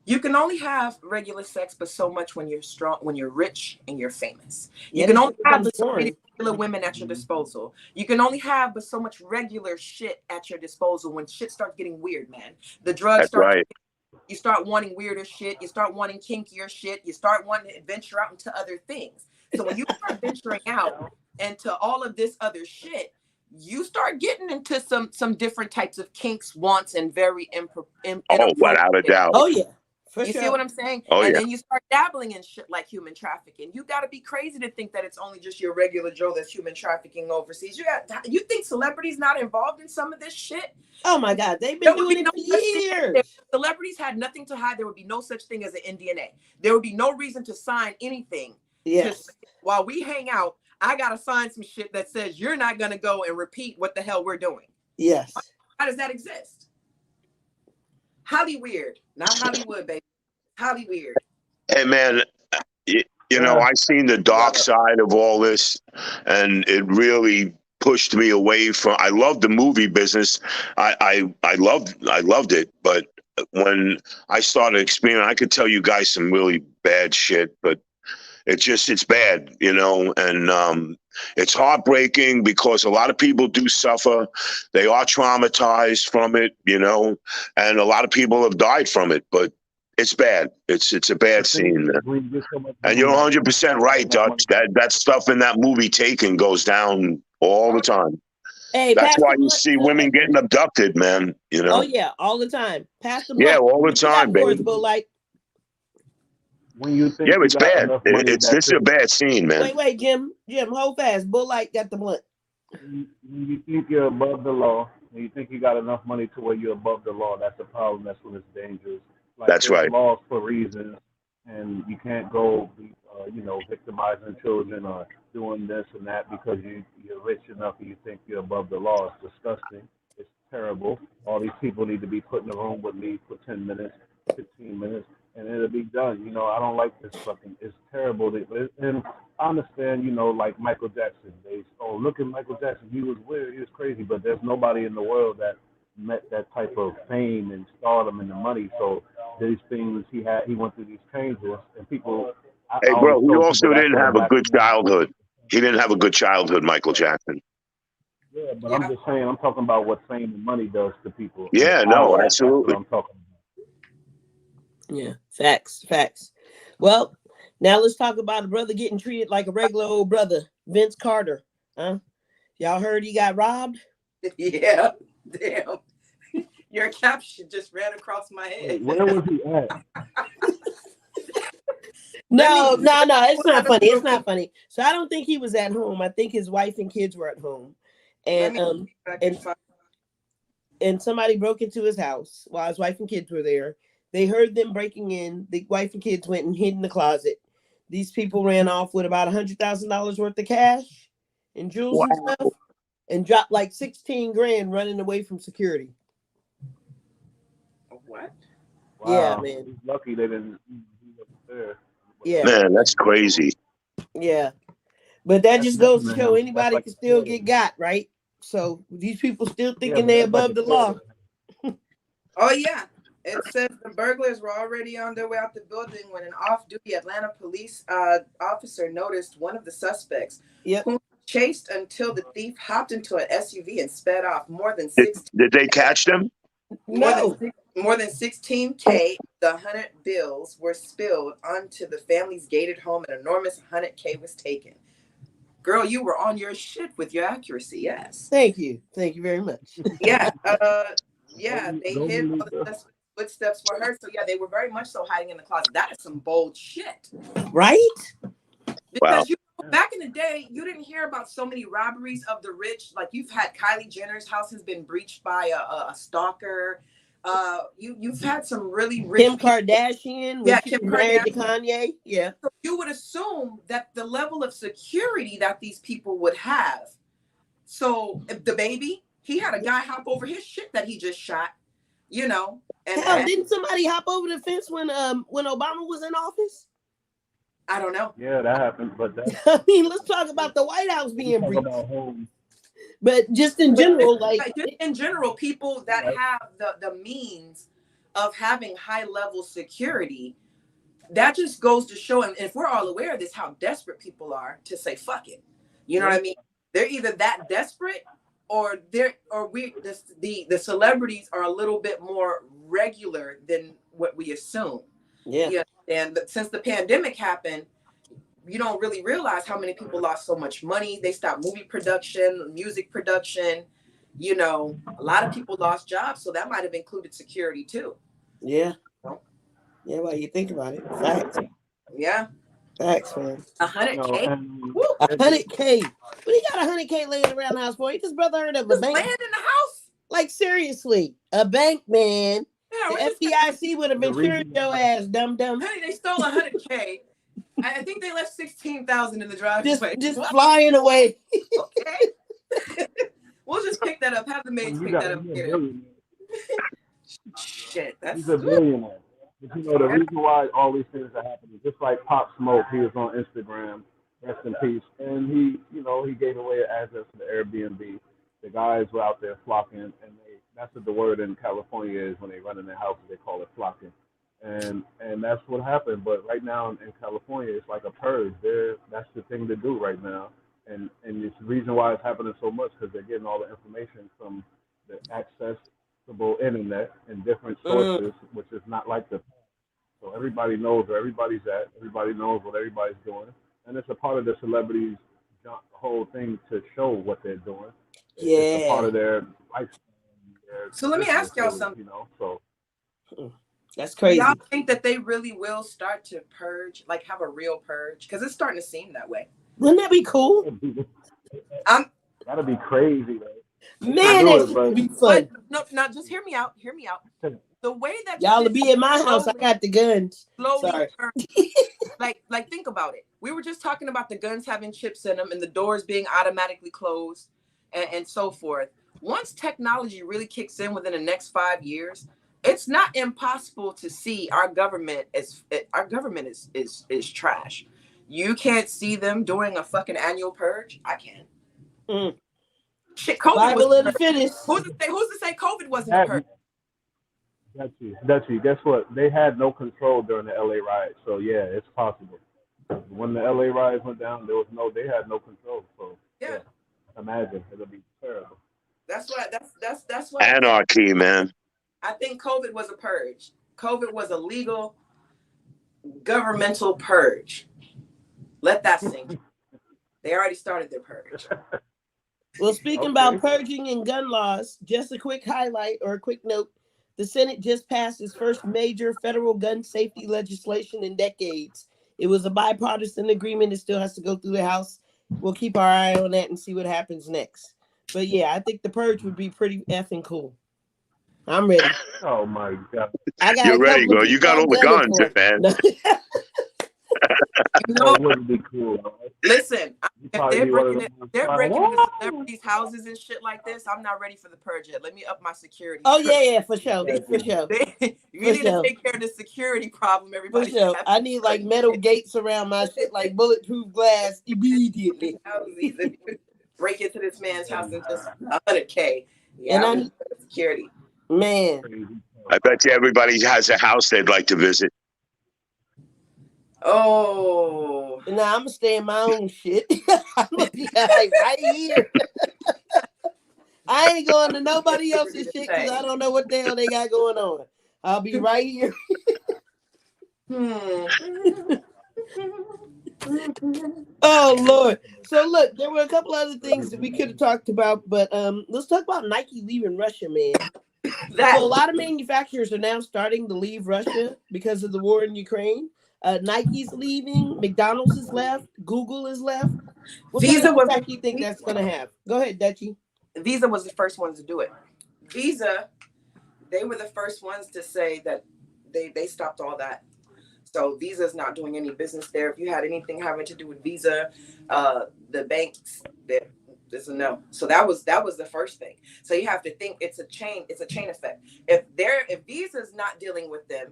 You can only have regular sex, but so much when you're strong, when you're rich and you're famous. You can only have so many regular women at your disposal. You can only have but so much regular shit at your disposal when shit starts getting weird, man. The drugs you start wanting weirder shit. You start wanting kinkier shit. You start wanting to venture out into other things. So when you start venturing out into all of this other shit, you start getting into some different types of kinks, wants, and very without a doubt. Oh, yeah. You see what I'm saying? And then you start dabbling in shit like human trafficking. You got to be crazy to think that it's only just your regular Joe that's human trafficking overseas. You think celebrities not involved in some of this shit? Oh my God, they've been doing it for years. If celebrities had nothing to hide, there would be no such thing as an NDA. There would be no reason to sign anything. Yes. While we hang out, I got to sign some shit that says you're not going to go and repeat what the hell we're doing. Yes. How does that exist? Holly weird, not Hollywood, baby. Holly weird. Hey, man, you know, I seen the dark side of all this, and it really pushed me away from. I loved the movie business. I loved it, but when I started experiencing, I could tell you guys some really bad shit, but it's bad, you know, and it's heartbreaking because a lot of people do suffer. They are traumatized from it, you know, and a lot of people have died from it, but it's bad. It's a bad scene. And you're 100% right, Dutch. That stuff in that movie Taken goes down all the time. Hey, that's why you see women getting abducted, man. You know? Oh, yeah, all the time. Pastor yeah, all the time, baby. When you think it's bad. This is a bad scene, man. Wait, Jim, hold fast. Bull Light got the blunt. When you think you're above the law, when you think you got enough money to where you're above the law, that's a problem. That's when it's dangerous. Like, that's right. Laws for reasons, and you can't go, victimizing children or doing this and that because you're rich enough and you think you're above the law. It's disgusting. It's terrible. All these people need to be put in a room with me for 10 minutes, 15 minutes. And it'll be done. You know, I don't like this fucking. It's terrible. And I understand, like Michael Jackson. Look at Michael Jackson. He was weird. He was crazy. But there's nobody in the world that met that type of fame and stardom and the money. So these things he went through these changes, and people. Hey, bro, he also didn't have a good childhood. He didn't have a good childhood, Michael Jackson. Yeah, but I'm just saying. I'm talking about what fame and money does to people. Yeah, no, absolutely. That's what I'm talking about. Yeah, facts. Well, Now let's talk about a brother getting treated like a regular old brother, Vince Carter. Huh? Y'all heard he got robbed? Yeah, damn. Your caption just ran across my head. Where was he at? No. It's not funny. It's not funny. So I don't think he was at home. I think his wife and kids were at home, and and somebody broke into his house while his wife and kids were there. They heard them breaking in. The wife and kids went and hid in the closet. These people ran off with about $100,000 worth of cash and jewels and stuff, and dropped like 16 grand running away from security. What? Wow. Yeah, man. He's lucky they didn't. He wasn't there. Yeah, Man, that's crazy. yeah. But that just goes to show anybody can still get got, right? So these people still thinking they're above the law. Oh yeah. It says the burglars were already on their way out the building when an off-duty Atlanta police officer noticed one of the suspects, who chased until the thief hopped into an SUV and sped off. More than 16. Did they catch them? No. More than 16K, the 100 bills were spilled onto the family's gated home. An enormous 100K was taken. Girl, you were on your shit with your accuracy. Yes. Thank you very much. Yeah. Yeah. They hid all the footsteps were heard. So yeah, they were very much so hiding in the closet. That is some bold shit, right? Because back in the day, you didn't hear about so many robberies of the rich. Like you've had Kylie Jenner's house has been breached by a stalker. You've had some really rich Kim Kardashian, Kim married to Kanye. Yeah. So you would assume that the level of security that these people would have. So the baby, he had a guy hop over his shit that he just shot. You know, and hell, didn't somebody hop over the fence when Obama was in office? I don't know. Yeah, that happened, but that, I mean, let's talk about the White House being breached. But just in general, people that have the means of having high level security, that just goes to show, and if we're all aware of this, how desperate people are to say fuck it. You know what I mean? They're either that desperate, or the celebrities are a little bit more regular than what we assume. Yeah. And since the pandemic happened, you don't really realize how many people lost so much money. They stopped movie production, music production. You know, a lot of people lost jobs, so that might have included security too. Yeah. Yeah, well, you think about it. Facts. Yeah. Facts, man. 100K. 100K. What do you got 100K laying around the house for? Ain't this brother heard of a bank? Land in the house? Like seriously, a bank, man. Yeah, the FDIC would have been curing your ass, dumb. Honey, they stole 100K. I think they left 16,000 in the driveway. Just flying away. Okay. We'll just pick that up. Have the maids pick that up. Shit, he's a billionaire. But you know, the reason why all these things are happening, just like Pop Smoke, he was on Instagram, rest in peace, and he gave away an address to the Airbnb. The guys were out there flocking, and that's what the word in California is when they run in their houses, they call it flocking. And that's what happened. But right now in California, it's like a purge. That's the thing to do right now. And it's the reason why it's happening so much, because they're getting all the information from the accessible internet and different sources, which is not like the. So everybody knows where everybody's at. Everybody knows what everybody's doing. And it's a part of the celebrities' whole thing to show what they're doing. It's a part of their lifestyle. So let me ask y'all something. That's crazy. Y'all think that they really will start to purge, like have a real purge? Because it's starting to seem that way. Wouldn't that be cool? That'd be crazy, though. Man, that would be fun. No, just hear me out. Hear me out. The way that y'all will be in my house, I got the guns. Slowly like think about it. We were just talking about the guns having chips in them and the doors being automatically closed and so forth. Once technology really kicks in within the next 5 years, it's not impossible to see our government is trash. You can't see them doing a fucking annual purge. I can. Shit, COVID was the fittest. Who's to say COVID wasn't a purge? Dutchy, guess what? They had no control during the LA riots, so yeah, it's possible. When the LA riots went down, they had no control. So yeah. Imagine, it'll be terrible. That's why. Anarchy, man. I think COVID was a purge. COVID was a legal governmental purge. Let that sink in. They already started their purge. Well, speaking about purging and gun laws, just a quick highlight or a quick note. The Senate just passed its first major federal gun safety legislation in decades. It was a bipartisan agreement. It still has to go through the House. We'll keep our eye on that and see what happens next. But yeah, I think the purge would be pretty effing cool. I'm ready. Oh my God. I got You're a ready, couple of girl. You people got I'm all the gunning guns, for. man. No. You know, That wouldn't be cool. Right? listen, You if probably they're be one of breaking those they're like, breaking into "Whoa." celebrities' houses and shit like this, I'm not ready for the purge yet. Let me up my security. Oh first. yeah, for sure, for sure, You for need sure. to take care of the security problem. For Everybody's sure. I having need like metal gates around my shit, like bulletproof glass immediately. houses. If you break into this man's house and just $100K, yeah, And I'm I gonna put security. man, I bet you everybody has a house they'd like to visit. Oh, now I'm gonna stay in my own shit. I'm gonna be like right here. I ain't going to nobody else's shit because I don't know what the hell they got going on. I'll be right here. Oh Lord. So look, there were a couple other things that we could have talked about, but let's talk about Nike leaving Russia, man. So a lot of manufacturers are now starting to leave Russia because of the war in Ukraine. Nike's leaving, McDonald's is left, Google is left. What kind Visa of was impact do you think that's going to have? Go ahead, Dutchie. Visa was the first ones to do it. Visa, they were the first ones to say that they stopped all that. So Visa's not doing any business there. If you had anything having to do with Visa, the banks, there's a no. So that was the first thing. So you have to think it's a chain effect. If Visa's not dealing with them,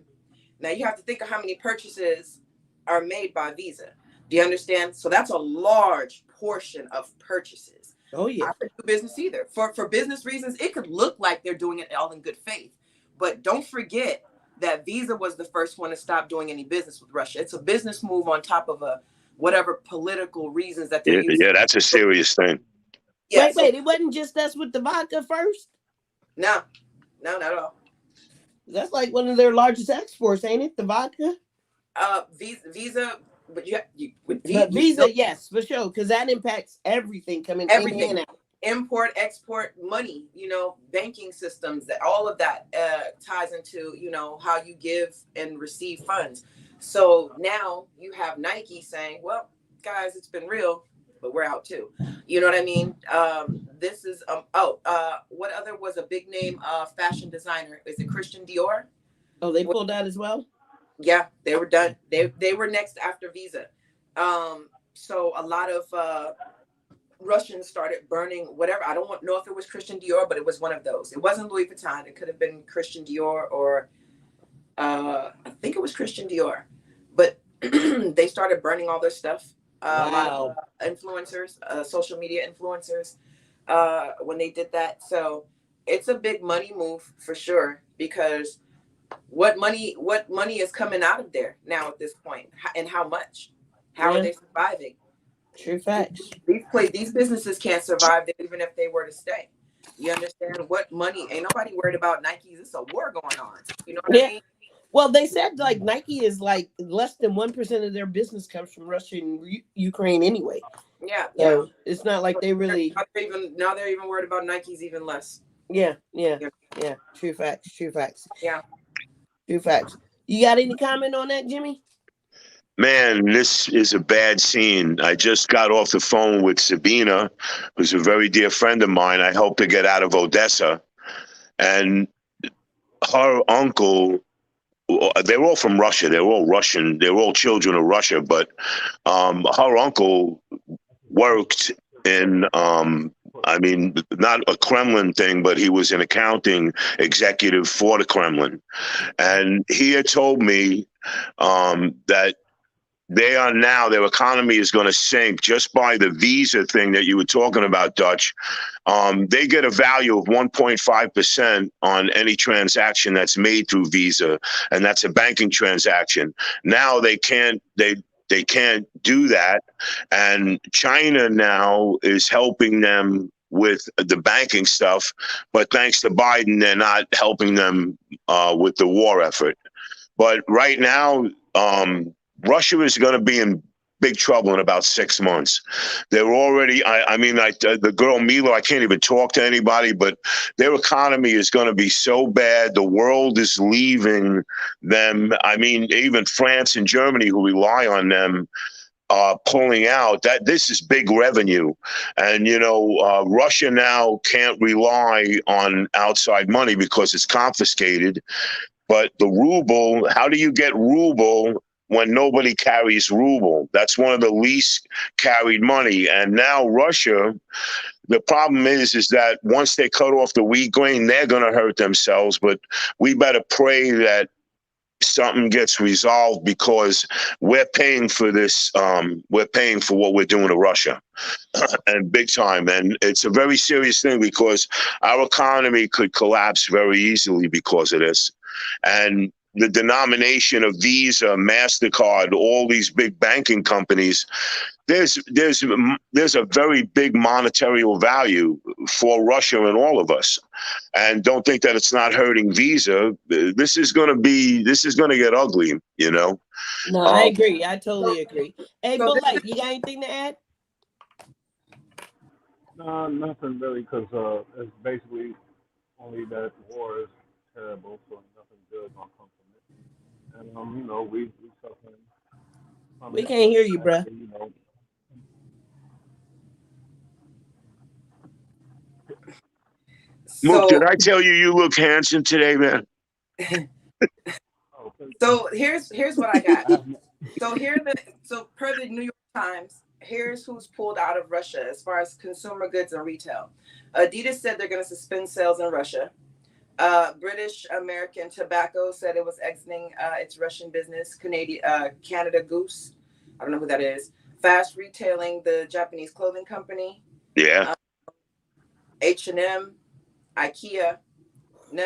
now you have to think of how many purchases are made by Visa. Do you understand? So that's a large portion of purchases. Oh yeah. I couldn't do business either. For business reasons, it could look like they're doing it all in good faith. But don't forget that Visa was the first one to stop doing any business with Russia. It's a business move on top of whatever political reasons that they're using. Yeah, that's a serious thing. Yeah, wait, it wasn't just us with the vodka first? No, not at all. That's like one of their largest exports, ain't it? The vodka? Visa, but Visa, yes, for sure, because that impacts everything coming in and out. Import, export, money, banking systems, that all of that ties into, how you give and receive funds. So now you have Nike saying, well, guys, it's been real, but we're out too. You know what I mean? This is, what other was a big name fashion designer? Is it Christian Dior? Oh, they pulled out as well? Yeah, they were done. They were next after Visa. So a lot of Russians started burning whatever. I don't know if it was Christian Dior, but it was one of those. It wasn't Louis Vuitton. It could have been Christian Dior or I think it was Christian Dior. But they started burning all their stuff. Wow. A lot of influencers, social media influencers, when they did that. So it's a big money move for sure, because what money is coming out of there now at this point, and how much? How are they surviving? True facts. These businesses can't survive even if they were to stay. You understand? What money? Ain't nobody worried about Nikes. It's a war going on. You know what I mean? Well, they said like Nike is like less than 1% of their business comes from Russia and Ukraine anyway. Yeah. So it's not like they really. Now they're even worried about Nikes even less. Yeah. True facts. Yeah. True facts. You got any comment on that, Jimmy? Man, this is a bad scene. I just got off the phone with Sabina, who's a very dear friend of mine. I helped her get out of Odessa. And her uncle, they're all from Russia. They're all Russian. They're all children of Russia. But her uncle worked in, not a Kremlin thing, but he was an accounting executive for the Kremlin. And he had told me that their economy is going to sink just by the visa thing that you were talking about, Dutch. They get a value of 1.5% on any transaction that's made through Visa, and that's a banking transaction. Now they can't do that, and China now is helping them with the banking stuff, but thanks to Biden, they're not helping them with the war effort. But right now, Russia is going to be in big trouble in about 6 months. They're already, the girl Milo, I can't even talk to anybody, but their economy is going to be so bad. The world is leaving them. I mean, even France and Germany, who rely on them, pulling out. That this is big revenue, and Russia now can't rely on outside money because it's confiscated. But the ruble, how do you get ruble when nobody carries ruble? That's one of the least carried money. And now Russia, the problem is that once they cut off the wheat grain, they're going to hurt themselves. But we better pray that something gets resolved, because we're paying for this. We're paying for what we're doing to Russia, and big time. And it's a very serious thing, because our economy could collapse very easily because of this. And the denomination of Visa, MasterCard, all these big banking companies, there's a very big monetary value for Russia and all of us. And don't think that it's not hurting Visa. This is going to get ugly, No, I agree. I totally agree. Hey, so but like, you got anything to add? No, nothing really, because it's basically only that war is terrible, so nothing good gonna come from it. And we suffering from We it. can't hear you, bruh. Actually, Mook, So, did I tell you look handsome today, man? so here's what I got. So per the New York Times, here's who's pulled out of Russia as far as consumer goods and retail. Adidas said they're going to suspend sales in Russia. British American Tobacco said it was exiting its Russian business. Canada Goose, I don't know who that is. Fast Retailing, the Japanese clothing company. Yeah. H&M, IKEA.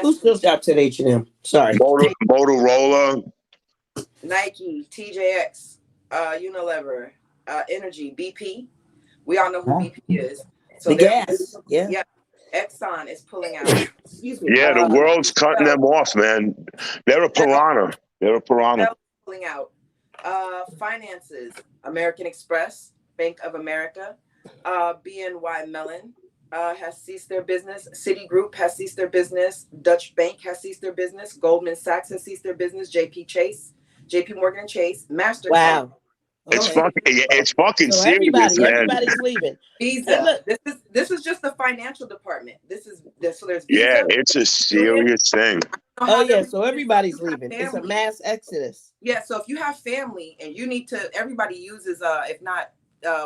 Who still shops at H&M? Sorry. Motorola, Nike, TJX, Unilever, Energy, BP. We all know who BP is. So the gas. Yeah. Exxon is pulling out. Excuse me. yeah, the world's cutting them off, man. They're a piranha. Pulling out. Finances, American Express, Bank of America, BNY Mellon has ceased their business. Citigroup has ceased their business. Dutch Bank has ceased their business. Goldman Sachs has ceased their business. JP Morgan Chase, Mastercard. Wow. Okay. It's fucking so serious, man. everybody's leaving. Visa. Hey, this is just the financial department. So there's Visa. Yeah, it's a serious thing. Oh yeah, so everybody's leaving. It's a mass exodus. Yeah, so if you have family and you need to, everybody uses if not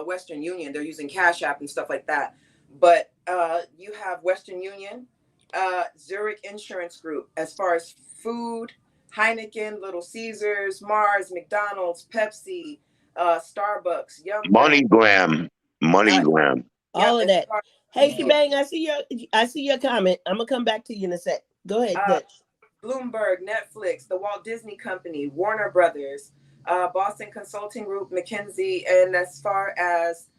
Western Union, they're using Cash App and stuff like that. But you have Western Union, Zurich Insurance Group, as far as food, Heineken, Little Caesars, Mars, McDonald's, Pepsi, Starbucks, Yum. MoneyGram. All of that. Hey, Shebang, I see your comment. I'm gonna come back to you in a sec. Go ahead, Dutch. Bloomberg, Netflix, the Walt Disney Company, Warner Brothers, Boston Consulting Group, McKinsey, and as far as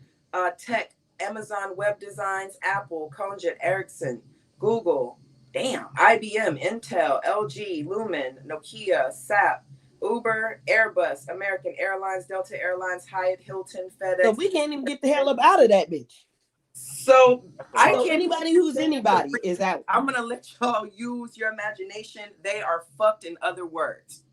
tech, Amazon Web Designs, Apple, Conjet, Ericsson, Google, IBM, Intel, LG, Lumen, Nokia, SAP, Uber, Airbus, American Airlines, Delta Airlines, Hyatt, Hilton, FedEx. So we can't even get the hell up out of that bitch. So anybody who's anybody is out. I'm gonna let y'all use your imagination. They are fucked, in other words.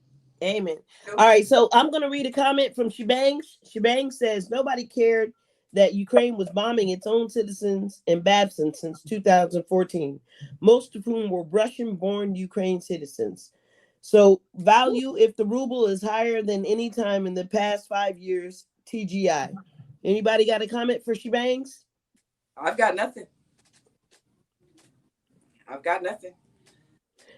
Amen. All right, so I'm gonna read a comment from Shebang. Shebang says nobody cared that Ukraine was bombing its own citizens in Babson since 2014, most of whom were Russian-born Ukraine citizens. So value if the ruble is higher than any time in the past 5 years, TGI. Anybody got a comment for Shebangs? I've got nothing.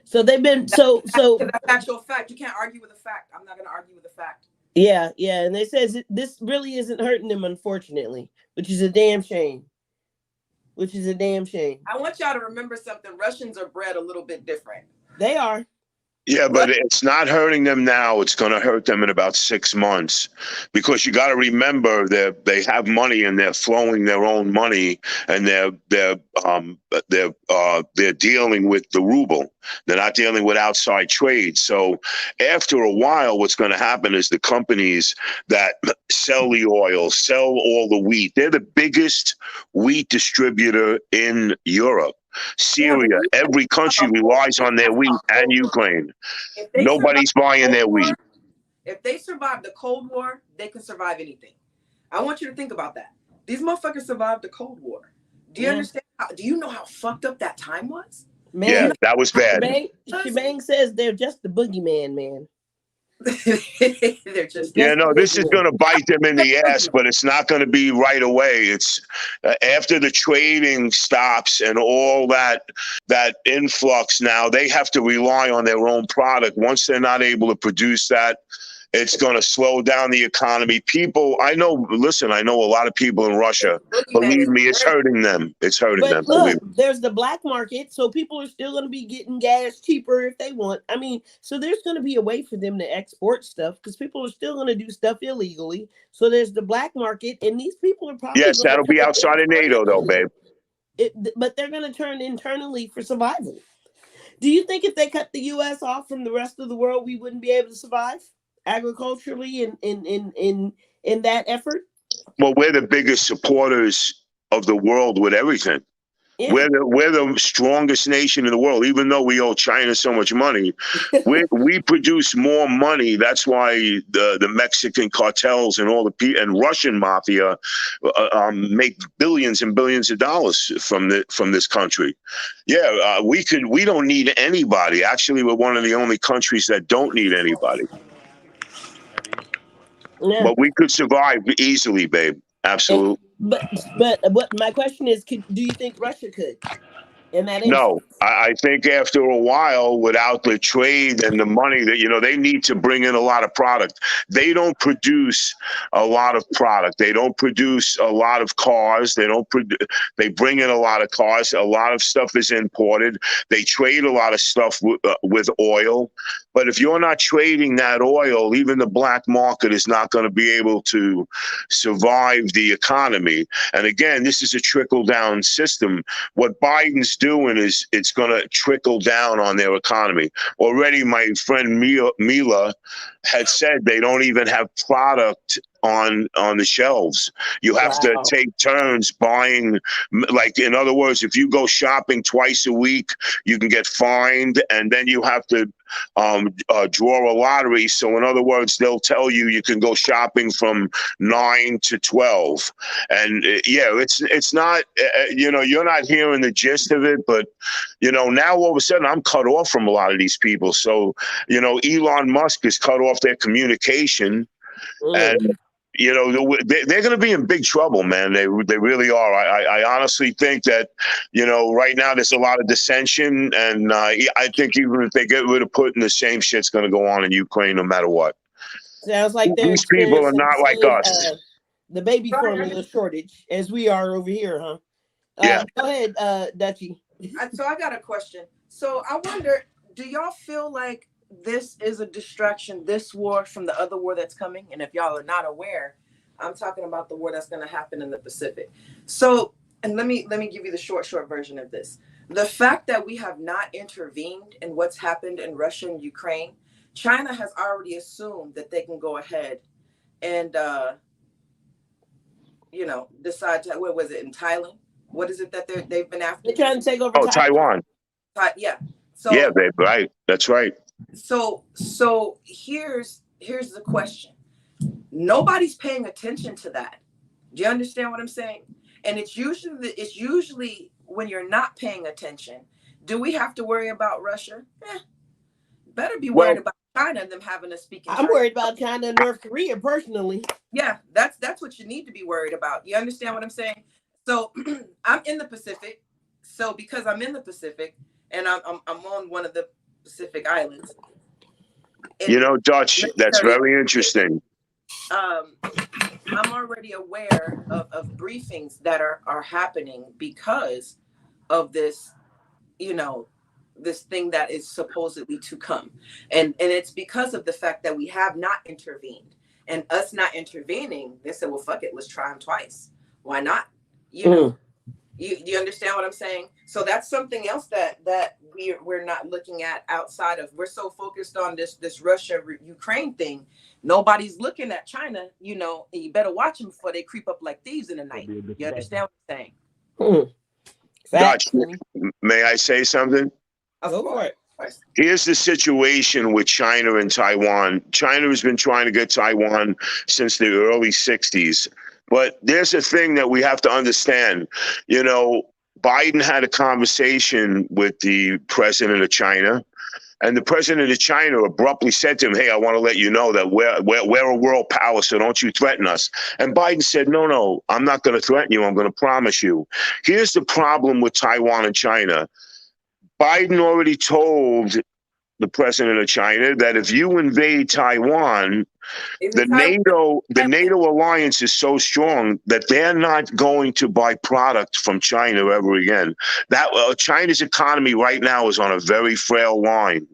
So they've been so that's actual fact. You can't argue with a fact. I'm not going to argue with a fact. Yeah, and they says this really isn't hurting them, unfortunately, which is a damn shame. I want y'all to remember something. Russians are bred a little bit different. They are. Yeah, but it's not hurting them now. It's going to hurt them in about 6 months, because you got to remember that they have money and they're flowing their own money, and they're dealing with the ruble. They're not dealing with outside trade. So after a while, what's going to happen is the companies that sell the oil, sell all the wheat. They're the biggest wheat distributor in Europe. Syria, every country relies on their wheat, and Ukraine. If they Nobody's buying their wheat. If they survive the Cold War, they can survive anything. I want you to think about that. These motherfuckers survived the Cold War. Do you understand? Do you know how fucked up that time was? Man, yeah, that was bad. Shebang says they're just the boogeyman, man. They're just This is going to bite them in the ass, but it's not going to be right away. It's after the trading stops and all that influx. Now they have to rely on their own product. Once they're not able to produce that, it's going to slow down the economy. People, I know a lot of people in Russia. Believe me, it's hurting them. It's hurting them. Look, there's the black market, so people are still going to be getting gas cheaper if they want. I mean, so there's going to be a way for them to export stuff, because people are still going to do stuff illegally. So there's the black market, and these people are probably that'll be outside of NATO, though, babe. But they're going to turn internally for survival. Do you think if they cut the U.S. off from the rest of the world, we wouldn't be able to survive agriculturally in that effort? Well, we're the biggest supporters of the world with everything. Yeah. We're the strongest nation in the world, even though we owe China so much money. we produce more money. That's why the Mexican cartels and all and Russian mafia make billions and billions of dollars from this country. Yeah, we don't need anybody. Actually, we're one of the only countries that don't need anybody. Yeah. But we could survive easily, babe. Absolutely. But what my question is, do you think Russia could? No, I think after a while, without the trade and the money that, they need to bring in a lot of product. They don't produce a lot of product. They don't produce a lot of cars. They bring in a lot of cars. A lot of stuff is imported. They trade a lot of stuff with oil. But if you're not trading that oil, even the black market is not going to be able to survive the economy. And again, this is a trickle-down system. What Biden's doing is it's going to trickle down on their economy. Already, my friend Mila had said they don't even have product on the shelves. You have to take turns buying. Like, in other words, if you go shopping twice a week, you can get fined, and then you have to draw a lottery. So in other words, they'll tell you can go shopping from 9 to 12. And it's not, you're not hearing the gist of it, but now all of a sudden I'm cut off from a lot of these people. So, Elon Musk has cut off their communication, and they're going to be in big trouble, man. They really are. I honestly think that, right now there's a lot of dissension, and I think even if they get rid of Putin, the same shit's going to go on in Ukraine no matter what. Sounds like these people are not like us. The baby formula shortage, as we are over here, huh? Yeah. Go ahead, Dutchie. So I got a question. So I wonder, do y'all feel like this is a distraction, this war, from the other war that's coming? And if y'all are not aware, I'm talking about the war that's going to happen in the Pacific. So, and let me give you the short version of this. The fact that we have not intervened in what's happened in Russia and Ukraine, China has already assumed that they can go ahead and, decide to, what was it, in Thailand? What is it that they've been after? They're trying to take over Taiwan. Yeah. So, yeah, babe, right. That's right. So here's the question. Nobody's paying attention to that. Do you understand what I'm saying? And it's usually when you're not paying attention. Do we have to worry about Russia? Better be worried about China and them having to speak in I'm worried about China and North Korea personally. Yeah, that's what you need to be worried about. You understand what I'm saying? So I'm in the Pacific. So because I'm in the Pacific and I'm on one of the Pacific Islands. Dutch, that's very interesting. I'm already aware of briefings that are happening because of this, this thing that is supposedly to come. And it's because of the fact that we have not intervened. And us not intervening, they said, well, fuck it, let's try them twice. Why not? You know, you understand what I'm saying? So that's something else that we're not looking at outside of, we're so focused on this Russia-Ukraine thing. Nobody's looking at China, you know, and you better watch them before they creep up like thieves in the night. You understand what I'm saying? Dutch, may I say something? Of course. Here's the situation with China and Taiwan. China has been trying to get Taiwan since the early 60s. But there's a thing that we have to understand. You know, Biden had a conversation with the president of China, and the president of China abruptly said to him, hey, I want to let you know that we're a world power, so don't you threaten us. And Biden said, no, I'm not going to threaten you. I'm going to promise you. Here's the problem with Taiwan and China. Biden already told the president of China that if you invade Taiwan, the NATO alliance is so strong that they're not going to buy product from China ever again. That China's economy right now is on a very frail line.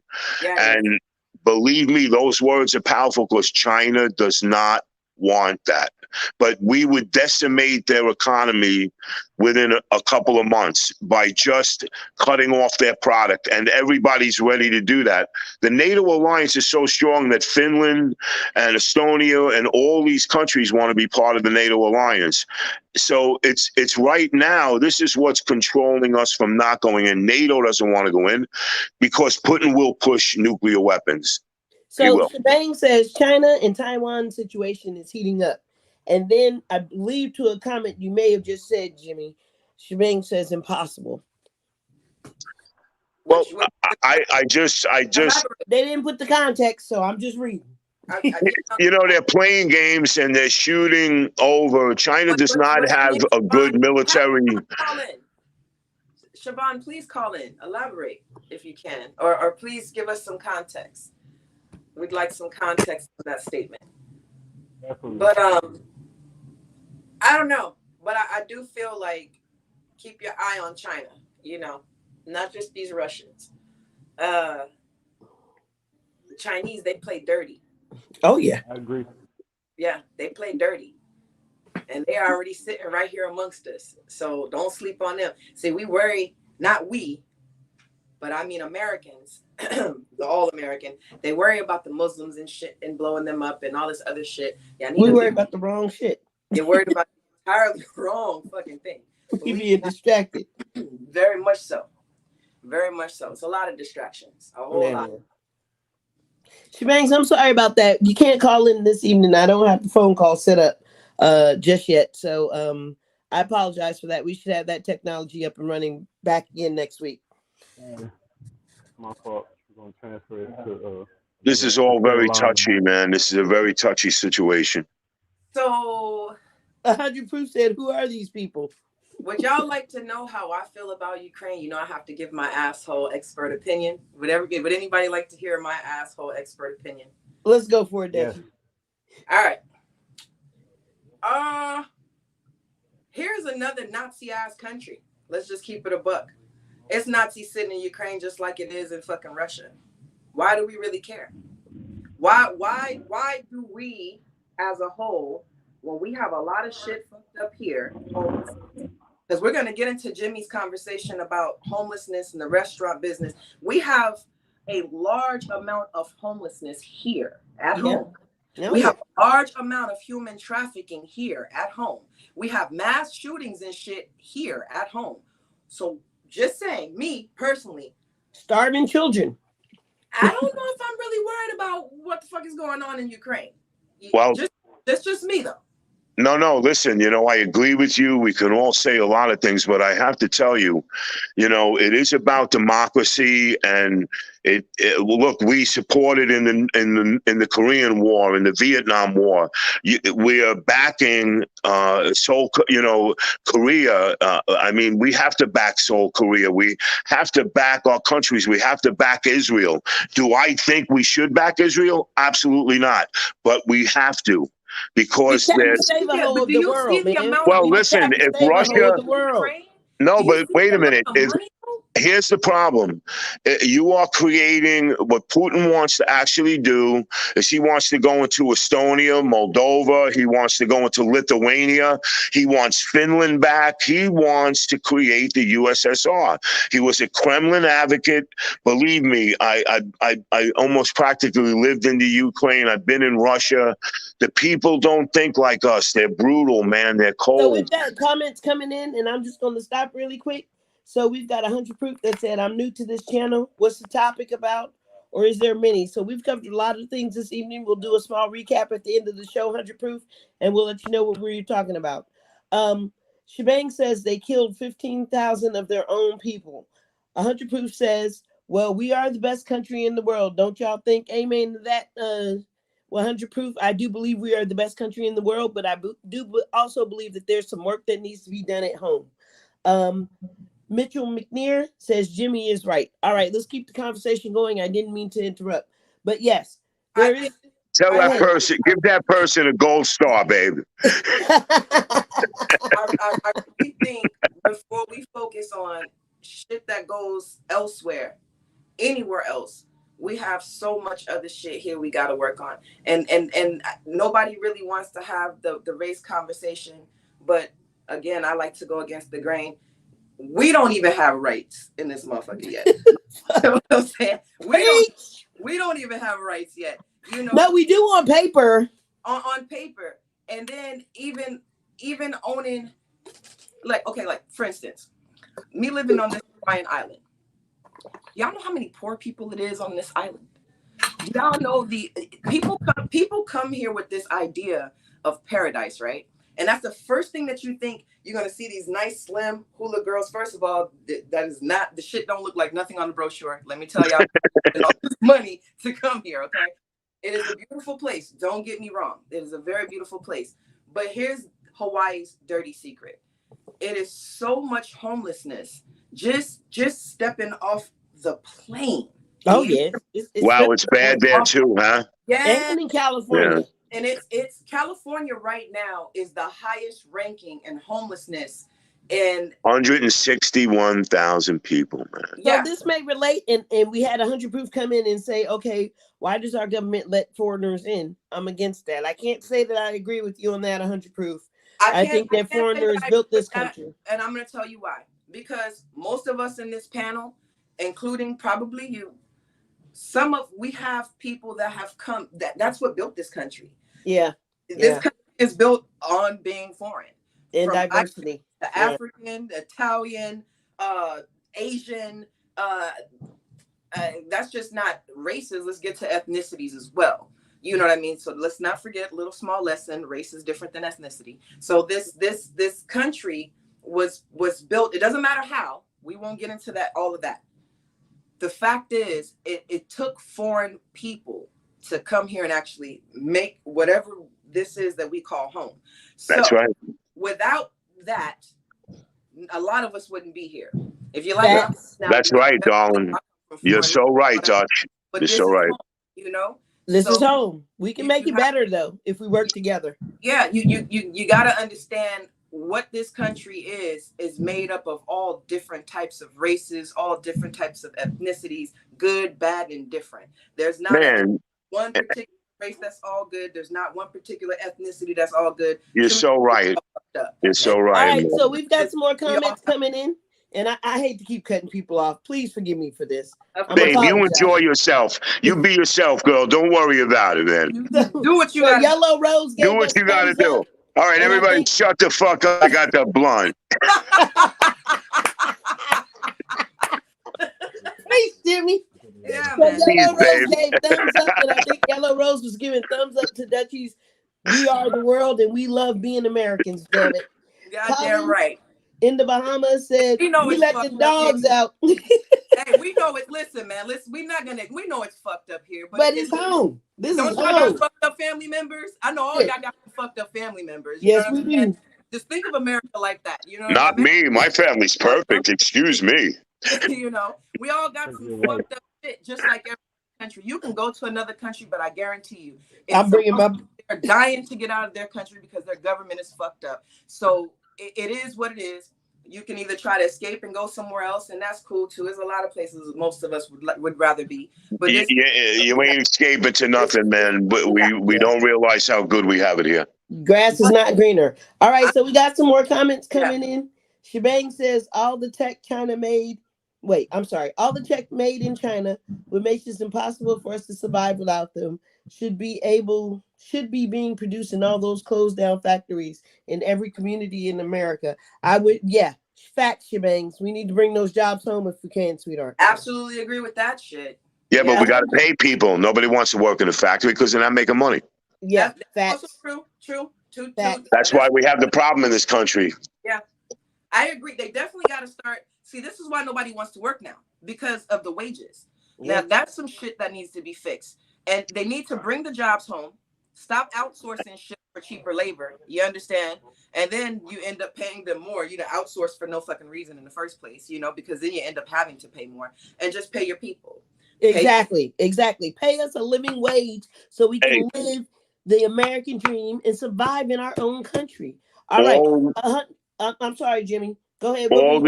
And believe me, those words are powerful because China does not want that. But we would decimate their economy within a couple of months by just cutting off their product, and everybody's ready to do that. The NATO alliance is so strong that Finland and Estonia and all these countries want to be part of the NATO alliance. So it's right now, this is what's controlling us from not going in. NATO doesn't want to go in because Putin will push nuclear weapons. So Shebang says China and Taiwan situation is heating up. And then I believe to a comment you may have just said, Jimmy, Shebang says impossible. Well, I just they didn't put the context, so I'm just reading. You know, they're playing games and they're shooting over. China does not have a good military. Siobhan, please call in. Elaborate if you can, or please give us some context. We'd like some context on that statement. Definitely. But I don't know. But I do feel like keep your eye on China, you know, not just these Russians. The Chinese, they play dirty. Oh, yeah. I agree. Yeah, they play dirty. And they're already sitting right here amongst us. So don't sleep on them. See, we worry, not we, but I mean Americans, the all American, they worry about the Muslims and shit and blowing them up and all this other shit. Yeah, we worry about the wrong shit. You're worried about the entirely wrong fucking thing. We being distracted. Very much so. Very much so. It's a lot of distractions. A whole lot. Shebangs, I'm sorry about that. You can't call in this evening. I don't have the phone call set up just yet. So I apologize for that. We should have that technology up and running back again next week. My fault. We're going to transfer it to... This is all very touchy, man. This is a very touchy situation. So... 100 Proof said, who are these people? Would y'all like to know how I feel about Ukraine? You know, I have to give my asshole expert opinion. Would anybody like to hear my asshole expert opinion? Let's go for it, Dave. Yeah. All right. Here's another Nazi-ass country. Let's just keep it a buck. It's Nazis sitting in Ukraine just like it is in fucking Russia. Why do we really care? Why do we, as a whole, when we have a lot of shit fucked up here, because we're going to get into Jimmy's conversation about homelessness and the restaurant business. We have a large amount of homelessness here at home. We have a large amount of human trafficking here at home. We have mass shootings and shit here at home. So just saying, me personally, starving children. I don't know if I'm really worried about what the fuck is going on in Ukraine. Well, that's just me though. No, listen, you know, I agree with you. We can all say a lot of things, but I have to tell you, you know, it is about democracy, and look, we supported in the Korean War, in the Vietnam War. We are backing Korea. I mean, we have to back Seoul, Korea. We have to back our countries. We have to back Israel. Do I think we should back Israel? Absolutely not. But we have to. Because there's well, listen, if Russia, no, but wait a minute, here's the problem. You are creating what Putin wants to actually do is he wants to go into Estonia, Moldova. He wants to go into Lithuania. He wants Finland back. He wants to create the USSR. He was a Kremlin advocate. Believe me, I almost practically lived in the Ukraine. I've been in Russia. The people don't think like us. They're brutal, man. They're cold. So we've got comments coming in, and I'm just going to stop really quick. So we've got 100 proof that said, I'm new to this channel. What's the topic about? Or is there many? So we've covered a lot of things this evening. We'll do a small recap at the end of the show, 100 proof, and we'll let you know what we're talking about. Shebang says they killed 15,000 of their own people. 100 proof says, well, we are the best country in the world. Don't y'all think? Amen to that. 100 proof. I do believe we are the best country in the world, but I do also believe that there's some work that needs to be done at home. Mitchell McNear says Jimmy is right. All right, let's keep the conversation going. I didn't mean to interrupt, but yes, there is. Tell that person, give that person a gold star, baby. I really think before we focus on shit that goes elsewhere, anywhere else, we have so much other shit here we got to work on, and nobody really wants to have the race conversation. But again, I like to go against the grain. We don't even have rights in this motherfucker yet. You know what I'm saying? We don't even have rights yet. You know, no, we do on paper. On paper, and then even owning, like for instance, me living on this Hawaiian island. Y'all know how many poor people it is on this island? Y'all know the people come here with this idea of paradise, right? And that's the first thing that you think. You're going to see these nice, slim hula girls. First of all, that is not, the shit don't look like nothing on the brochure. Let me tell y'all, all this money to come here, okay? It is a beautiful place. Don't get me wrong. It is a very beautiful place. But here's Hawaii's dirty secret. It is so much homelessness. Just stepping off the plane. Oh, yeah. It's bad there too, huh? Yeah. And in California. Yeah. And it's California right now is the highest ranking in homelessness, and 161,000 people, man. So this may relate, and we had 100 proof come in and say, okay, why does our government let foreigners in? I'm against that. I can't say that I agree with you on that 100 proof. I think that foreigners built this country. And I'm going to tell you why. Because most of us in this panel, including probably you, we have people that have come, that's what built this country. Yeah. This country is built on being foreign. And diversity. The African, the Italian, Asian, that's just not races. Let's get to ethnicities as well. You know what I mean? So let's not forget, little small lesson, race is different than ethnicity. So this country was built, it doesn't matter how, we won't get into that, all of that. The fact is, it took foreign people to come here and actually make whatever this is that we call home. That's right. Without that, a lot of us wouldn't be here. If you like, that's right, darling. You're so right, Dutch. You're so right. Home, you know, this is home. We can make it better though if we work together. Yeah, you got to understand what this country is made up of all different types of races, all different types of ethnicities, good, bad, and different. There's not one particular race that's all good. There's not one particular ethnicity that's all good. You're so right. You're so right. All right, so we've got some more comments coming in, and I hate to keep cutting people off. Please forgive me for this. Babe, you enjoy yourself. You be yourself, girl. Don't worry about it, man. Do what you got. Yellow Rose. Do what you got to do. All right, everybody, shut the fuck up. I got the blunt. Thanks, Jimmy. Yeah, so man. Yellow Rose gave thumbs up, and I think Yellow Rose was giving thumbs up to Dutchie's. We are the world, and we love being Americans. Damn it. Goddamn right. In the Bahamas said, we let the dogs out. Hey, we know it. Listen, man. We know it's fucked up here, but it's home. This is home. Don't y'all got fucked up family members? I know all y'all got fucked up family members. Yes, we do. Just think of America like that. You know. Not me. My family's perfect. Excuse me. You know, we all got some fucked up shit, just like every country. You can go to another country, but I guarantee you, they're dying to get out of their country because their government is fucked up. So it is what it is. You can either try to escape and go somewhere else, and that's cool too. There's a lot of places most of us would rather be, but You ain't escaping to nothing, man. But we Yeah. don't realize how good we have it here. Grass is not greener. All right, so we got some more comments Yeah. coming in. Shebang says all the tech China made. Wait, I'm sorry. All the tech made in China would make this impossible for us to survive without them. Should be being produced in all those closed down factories in every community in America. I would, yeah, facts, Shebangs. We need to bring those jobs home if we can, sweetheart. Absolutely agree with that shit. Yeah, but we got to pay people. Nobody wants to work in a factory because they're not making money. Yeah, that's facts. also true. That's why we have the problem in this country. Yeah, I agree. They definitely got to start. See, this is why nobody wants to work now, because of the wages. Yeah. Now, that's some shit that needs to be fixed. And they need to bring the jobs home, stop outsourcing shit for cheaper labor. You understand? And then you end up paying them more, outsource for no fucking reason in the first place, because then you end up having to pay more, and just pay your people. Exactly. Pay us a living wage so we can live the American dream and survive in our own country. All right. I'm sorry, Jimmy. Go ahead. All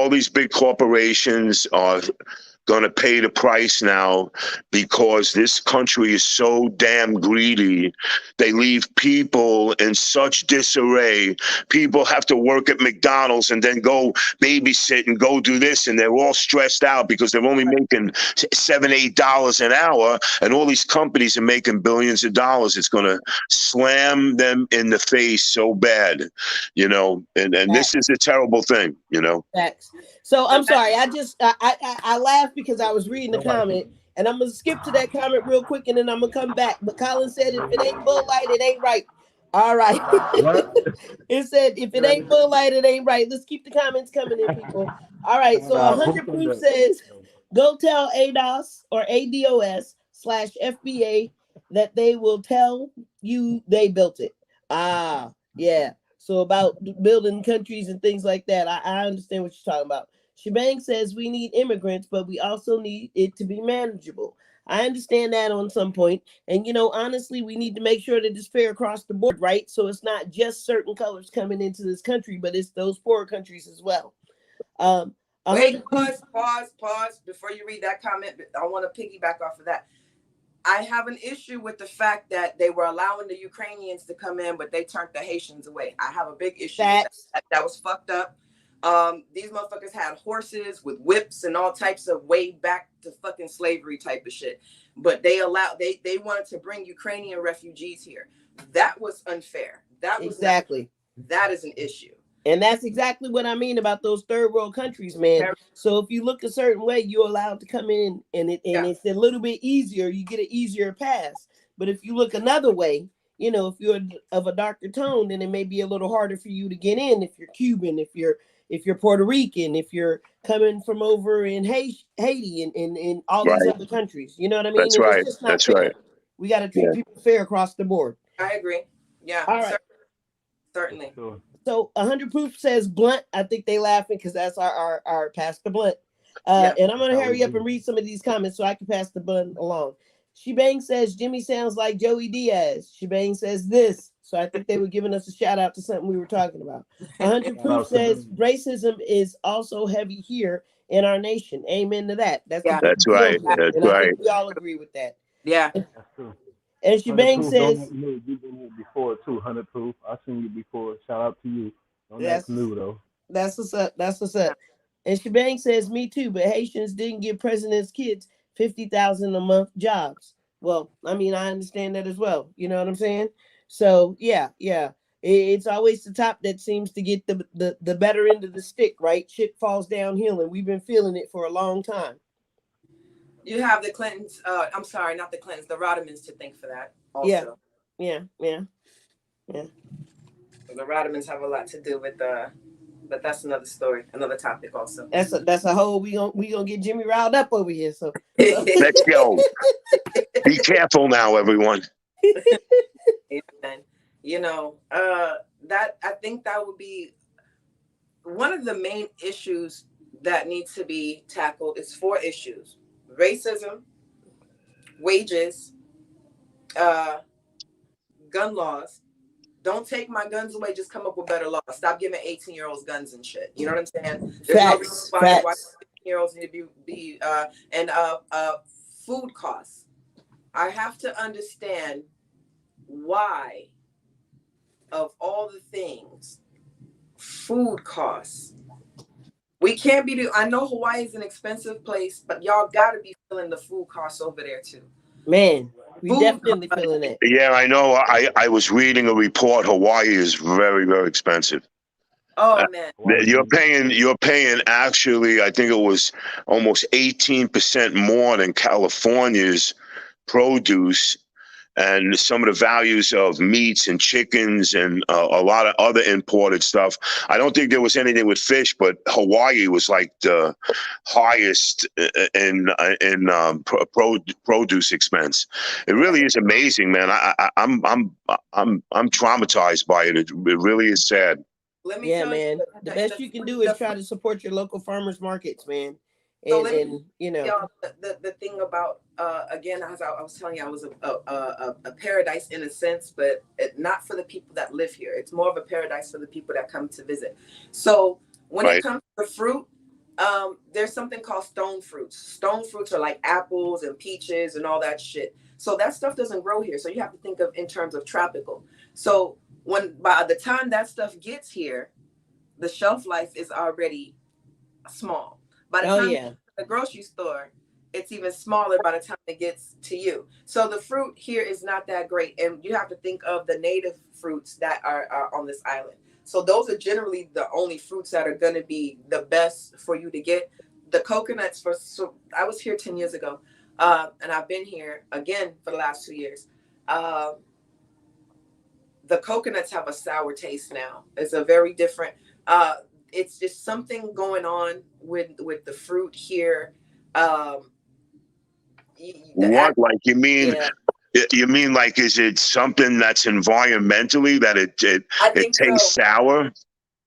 these big corporations are going to pay the price now because this country is so damn greedy. They leave people in such disarray. People have to work at McDonald's and then go babysit and go do this, and they're all stressed out because they're only making $7-8 an hour, and all these companies are making billions of dollars. It's going to slam them in the face so bad, and this is a terrible thing, Facts. So I'm sorry. I laughed because I was reading the comment, and I'm gonna skip to that comment real quick, and then I'm gonna come back. But Colin said, "If it ain't bull light, it ain't right." All right. It said, "If it ain't bull light, it ain't right." Let's keep the comments coming in, people. All right. So 100 proof says, "Go tell ADOS or ADOS/FBA that they will tell you they built it." Yeah. So about building countries and things like that, I understand what you're talking about. Shebang says we need immigrants, but we also need it to be manageable. I understand that on some point. And, honestly, we need to make sure that it's fair across the board, right? So it's not just certain colors coming into this country, but it's those poor countries as well. Wait, pause. Before you read that comment, I want to piggyback off of that. I have an issue with the fact that they were allowing the Ukrainians to come in, but they turned the Haitians away. I have a big issue with that. That was fucked up. These motherfuckers had horses with whips and all types of way back to fucking slavery type of shit. But they wanted to bring Ukrainian refugees here. That was unfair. That is an issue. And that's exactly what I mean about those third world countries, man. So if you look a certain way, you're allowed to come in, and it's a little bit easier. You get an easier pass. But if you look another way, if you're of a darker tone, then it may be a little harder for you to get in. If you're Cuban, if you're Puerto Rican, if you're coming from over in Haiti and all these other countries, you know what I mean? That's right. It's just not fair. Right. We got to treat people fair across the board. I agree. Yeah. All right. Certainly. So 100 proof says Blunt. I think they laughing because that's our Pastor Blunt. And I'm gonna hurry up and read some of these comments so I can pass the bun along. Shebang says Jimmy sounds like Joey Diaz. Shebang says this. So I think they were giving us a shout out to something we were talking about. 100 proof says racism is also heavy here in our nation. Amen to that. That's right. That's right. I think we all agree with that. Yeah. That's true. And Shebang says, "You've been here before too, 100 proof. I've seen you before. Shout out to you. That's new though. That's what's up. And Shebang says, "Me too, but Haitians didn't give president's kids $50,000 a month jobs." Well, I mean, I understand that as well. You know what I'm saying? So yeah. It's always the top that seems to get the better end of the stick, right? Shit falls downhill, and we've been feeling it for a long time. You have the Clintons, I'm sorry, not the Clintons, the Rodmans to thank for that also. Yeah. The Rodmans have a lot to do with but that's another story, another topic also. That's a whole, we gonna get Jimmy riled up over here. So let's go. Be careful now, everyone. Amen. That I think that would be one of the main issues that needs to be tackled. Is 4 issues: racism, wages, gun laws, Don't take my guns away. Just come up with better laws. Stop giving 18-year-olds guns and shit. You know what I'm saying? There's no reason why 18-year-olds need to be and food costs. I have to understand why, of all the things, food costs. We can't be. I know Hawaii is an expensive place, but y'all got to be feeling the food costs over there too. Man, we definitely feeling it. Yeah, I know. I was reading a report. Hawaii is very, very expensive. Oh man, you're paying actually, I think it was almost 18% more than California's produce, and some of the values of meats and chickens and a lot of other imported stuff. I don't think there was anything with fish, but Hawaii was like the highest in produce expense. It really is amazing, man. I'm traumatized by it. It really is sad. Let me tell man. You, the best you can do is try to support your local farmers markets, man. And you know, the thing about again, as I was telling you, I was a paradise in a sense, but not for the people that live here. It's more of a paradise for the people that come to visit. So when it comes to fruit, there's something called stone fruits. Stone fruits are like apples and peaches and all that shit. So that stuff doesn't grow here. So you have to think of in terms of tropical. So by the time that stuff gets here, the shelf life is already small. By the time it's at the grocery store, it's even smaller by the time it gets to you. So the fruit here is not that great. And you have to think of the native fruits that are on this island. So those are generally the only fruits that are going to be the best for you to get. The coconuts, I was here 10 years ago, and I've been here again for the last 2 years. The coconuts have a sour taste now. It's a very different, it's just something going on with the fruit here. What, like you mean? Yeah. You mean like, is it something that's environmentally that it tastes sour?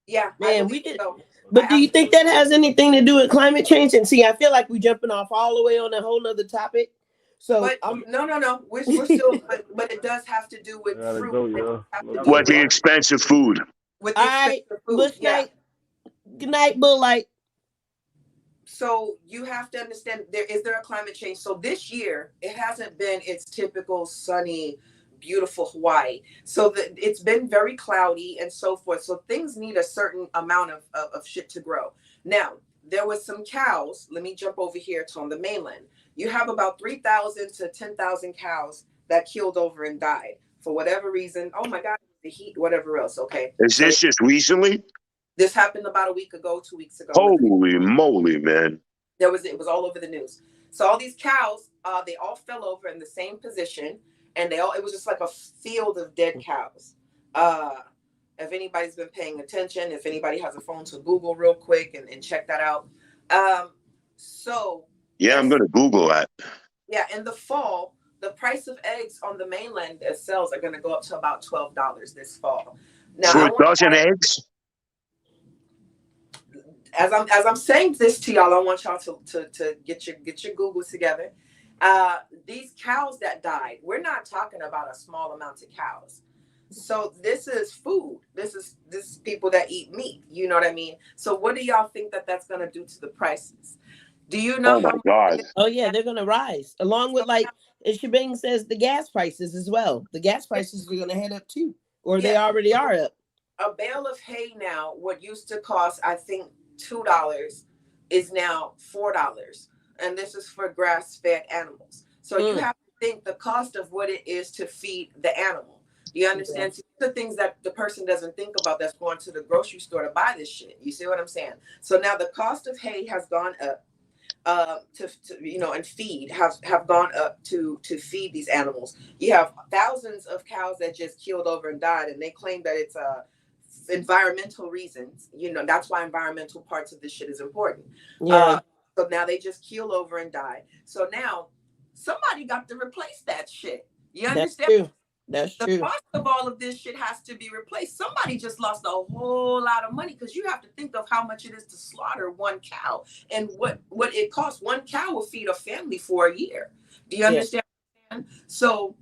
Yeah, man, we did. So. But do you think that has anything to do with climate change? And see, I feel like we're jumping off all the way on a whole nother topic. So but no, we're still, but it does have to do with fruit. With the expensive food. With the expensive food. Good night, Bull Light. So you have to understand, is there a climate change? So this year, it hasn't been its typical sunny, beautiful Hawaii. So it's been very cloudy and so forth. So things need a certain amount of shit to grow. Now, there was some cows. Let me jump over here to on the mainland. You have about 3,000 to 10,000 cows that killed over and died for whatever reason. Oh my God, the heat, whatever else. Okay. Is this just recently? This happened about a week ago, 2 weeks ago. Holy moly, man. It was all over the news. So all these cows, they all fell over in the same position, and it was just like a field of dead cows. If anybody's been paying attention, if anybody has a phone to Google real quick and check that out. Yeah, I'm going to Google that. Yeah, in the fall, the price of eggs on the mainland sales are going to go up to about $12 this fall. Now, for a dozen eggs? As I'm saying this to y'all, I want y'all to get your Google together. These cows that died, we're not talking about a small amount of cows. So this is food. This is people that eat meat. You know what I mean? So what do y'all think that's going to do to the prices? Do you know? Oh my God! Oh yeah, they're going to rise along with, like as Shebang says, the gas prices as well. The gas prices are going to head up too, or they already are up. A bale of hay now, what used to cost, I think, $2 is now $4, and this is for grass-fed animals. So you have to think the cost of what it is to feed the animal. You understand? So the things that the person doesn't think about that's going to the grocery store to buy this shit. You see what I'm saying? So now the cost of hay has gone up and feed have gone up to feed these animals. You have thousands of cows that just killed over and died, and they claim that it's environmental reasons. That's why environmental parts of this shit is important. So now they just keel over and die. So now somebody got to replace that shit. You understand? That's true. The cost of all of this shit has to be replaced. Somebody just lost a whole lot of money, because you have to think of how much it is to slaughter one cow and what it costs. One cow will feed a family for a year. Do you understand? So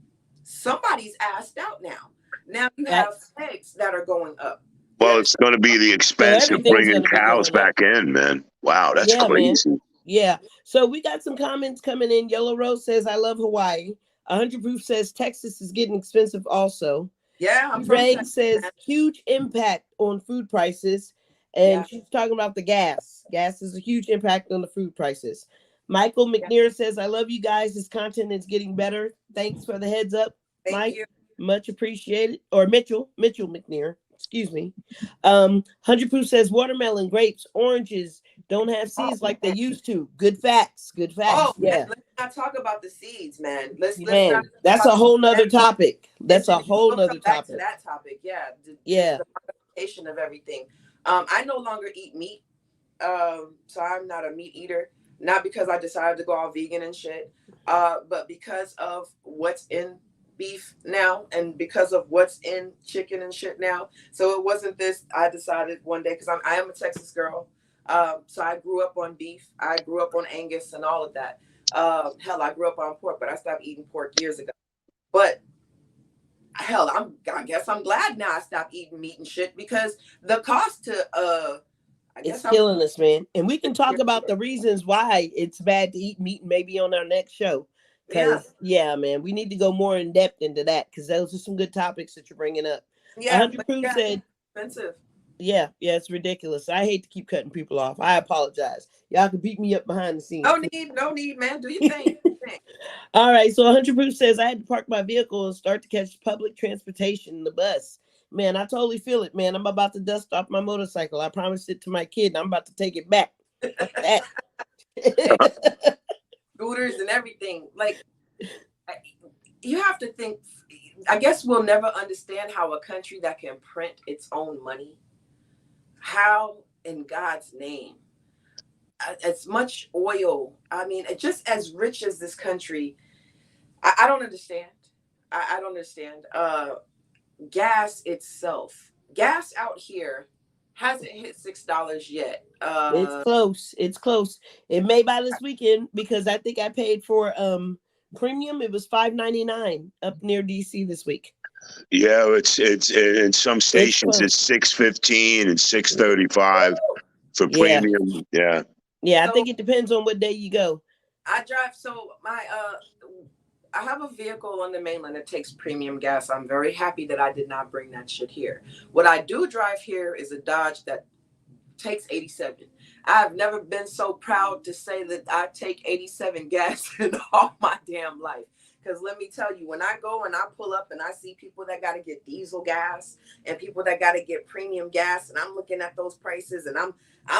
somebody's asked out now. Now you have eggs that are going up. Well, it's going to be the expense of everything's bringing gonna be cows going up. back in, man. Wow, that's Yeah, man. crazy. Yeah. So we got some comments coming in. Yellow Rose says, I love Hawaii. 100 Proof says Texas is getting expensive also. Yeah, I'm from Ray Texas, says man. huge impact on food prices. And Yeah. she's talking about the gas. Gas is a huge impact on the food prices. Michael McNair says, I love you guys. This content is getting better. Thanks for the heads up, Thank Mike. you. Much appreciated. Or Mitchell McNair. Excuse me. 100 Proof says watermelon, grapes, oranges don't have seeds like they used to. Good facts. Good facts. Oh, Yeah. man, let's not talk about the seeds, man. Let's Man, not that's a whole nother topic. That's a whole we'll nother come back to topic. that topic. Yeah. Yeah. The modification of everything. I no longer eat meat. So I'm not a meat eater. Not because I decided to go all vegan and shit, but because of what's in beef now and because of what's in chicken and shit now. So it wasn't this. I decided one day because I am a Texas girl. So I grew up on beef. I grew up on Angus and all of that. Hell, I grew up on pork, but I stopped eating pork years ago. But hell, I guess I'm glad now I stopped eating meat and shit because the cost to it's killing us, man. And we can talk about the reasons why it's bad to eat meat maybe on our next show. Because, yeah, man, we need to go more in depth into that because those are some good topics that you're bringing up. Yeah, 100 Proof said, expensive. Yeah, it's ridiculous. I hate to keep cutting people off. I apologize. Y'all can beat me up behind the scenes. No need, man. Do your thing. All right, so 100 Proof says, I had to park my vehicle and start to catch public transportation, the bus. Man, I totally feel it, man. I'm about to dust off my motorcycle. I promised it to my kid, and I'm about to take it back. Scooters and everything. Like, you have to think, I guess we'll never understand how a country that can print its own money, how in God's name, as much oil, I mean, just as rich as this country, I don't understand. I don't understand. Gas itself, gas out here hasn't hit $6 yet. It's close. It may by this weekend because I think I paid for premium. It was $5.99 up near DC this week. Yeah, it's in some stations it's $6.15 and $6.35 for premium. Yeah. Yeah, I think it depends on what day you go. I drive, so I have a vehicle on the mainland that takes premium gas. I'm very happy that I did not bring that shit here. What I do drive here is a Dodge that takes 87. I've never been so proud to say that I take 87 gas in all my damn life. Because let me tell you, when I go and I pull up and I see people that got to get diesel gas and people that got to get premium gas, and I'm looking at those prices and I'm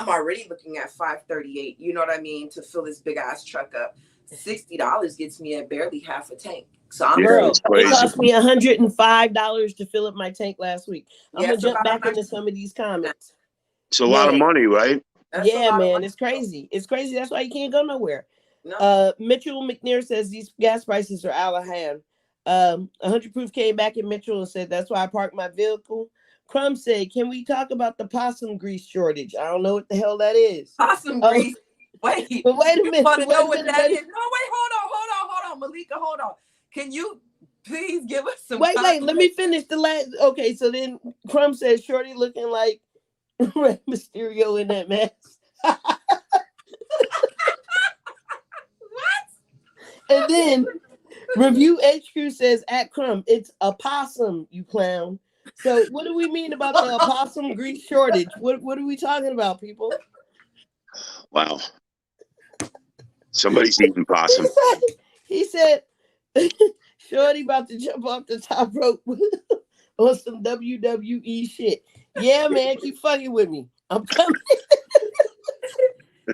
already looking at $5.38, you know what I mean, to fill this big ass truck up. $60 gets me at barely half a tank. So it cost me $105 to fill up my tank last week. I'm gonna jump back into some of these comments. It's a lot of money, right? Yeah, man, it's crazy. It's crazy. That's why you can't go nowhere. No. Mitchell McNair says these gas prices are out of hand. 100 Proof came back at Mitchell and said that's why I parked my vehicle. Crumb said, "Can we talk about the possum grease shortage?" I don't know what the hell that is. Possum grease. Wait. But wait a minute. Want to know what that is? No, wait. Hold on, Malika. Hold on. Can you please give us some? Wait. Let me finish the last. Okay, so then Crumb says, "Shorty looking like Rey Mysterio in that mask." And then Review HQ says at Crumb, it's a possum, you clown. So what do we mean about the possum grease shortage? What are we talking about, people? Wow. Somebody's eating possum. He said Shorty about to jump off the top rope on some WWE shit. Yeah, man, keep fucking with me. I'm coming.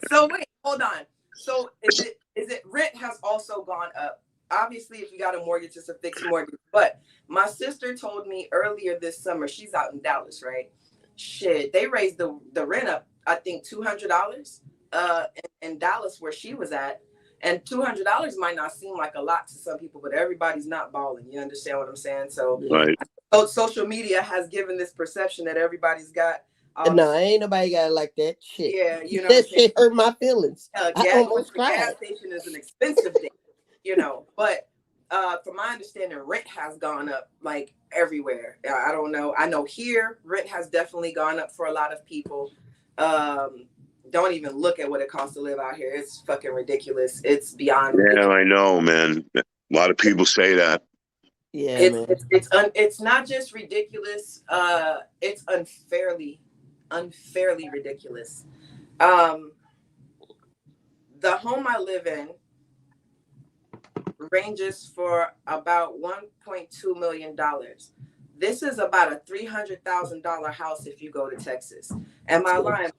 So wait, hold on. So is it rent has also gone up? Obviously, if you got a mortgage, it's a fixed mortgage. But my sister told me earlier this summer, she's out in Dallas, right? Shit, they raised the rent up, I think $200 in Dallas where she was at. And $200 might not seem like a lot to some people, but everybody's not balling. You understand what I'm saying? So, right. So social media has given this perception that everybody's got. No, ain't nobody got it like that shit. Yeah, you know, that shit hurt my feelings. The gas station is an expensive thing, you know. But from my understanding, rent has gone up like everywhere. I don't know. I know here rent has definitely gone up for a lot of people. Don't even look at what it costs to live out here. It's fucking ridiculous. It's beyond ridiculous. Yeah, I know, man. A lot of people say that. Yeah, it's not just ridiculous. It's unfairly ridiculous. The home I live in ranges for about $1.2 million. This is about a $300,000 house if you go to Texas. Am I lying?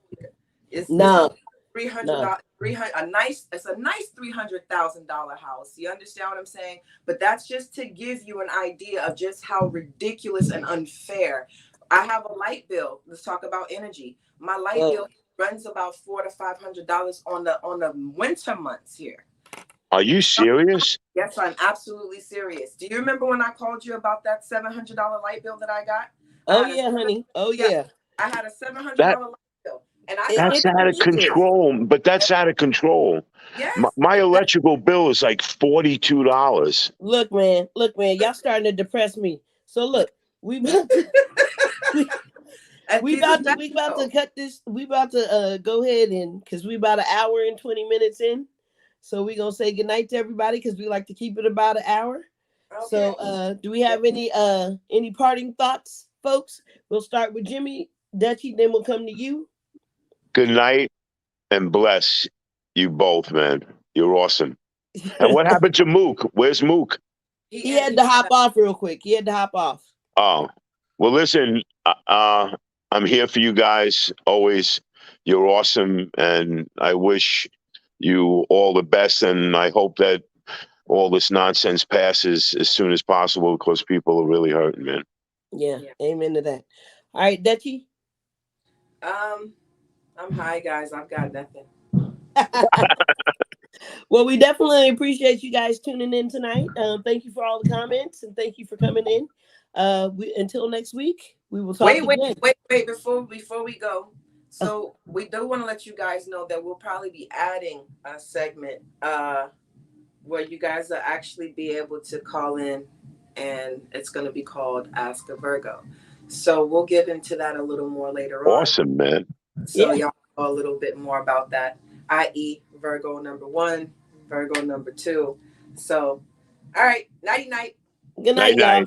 It's no. $300. It's a nice $300,000 house. You understand what I'm saying? But that's just to give you an idea of just how ridiculous and unfair. I have a light bill. Let's talk about energy. My light bill runs about $400 to $500 on the winter months here. Are you serious? Yes, I'm absolutely serious. Do you remember when I called you about that $700 light bill that I got? Oh yeah, honey. Oh yeah. I had a $700 light bill, and that's out of control. But that's out of control. Yes. My electrical bill is like $42. Look, man. Y'all starting to depress me. So look, we about to cut this. We about to go ahead and because we about an hour and 20 minutes in. So we're gonna say goodnight to everybody because we like to keep it about an hour. Okay. So do we have any parting thoughts, folks? We'll start with Jimmy, Dutchie, then we'll come to you. Good night and bless you both, man. You're awesome. And what happened to Mook? Where's Mook? He had to hop off real quick. Oh, well, listen, I'm here for you guys always. You're awesome. And I wish you all the best, and I hope that all this nonsense passes as soon as possible because people are really hurting, man. Yeah. Amen to that. All right, Dutchie. I'm high, guys. I've got nothing. Well, we definitely appreciate you guys tuning in tonight. Thank you for all the comments and thank you for coming in. Until next week, we will talk again. Wait, before we go. So we do want to let you guys know that we'll probably be adding a segment where you guys will actually be able to call in, and it's going to be called Ask a Virgo. So we'll get into that a little more later on. Awesome, man. So y'all know a little bit more about that, i.e. Virgo number 1, Virgo number 2. So, all right, nighty night. Good night, y'all.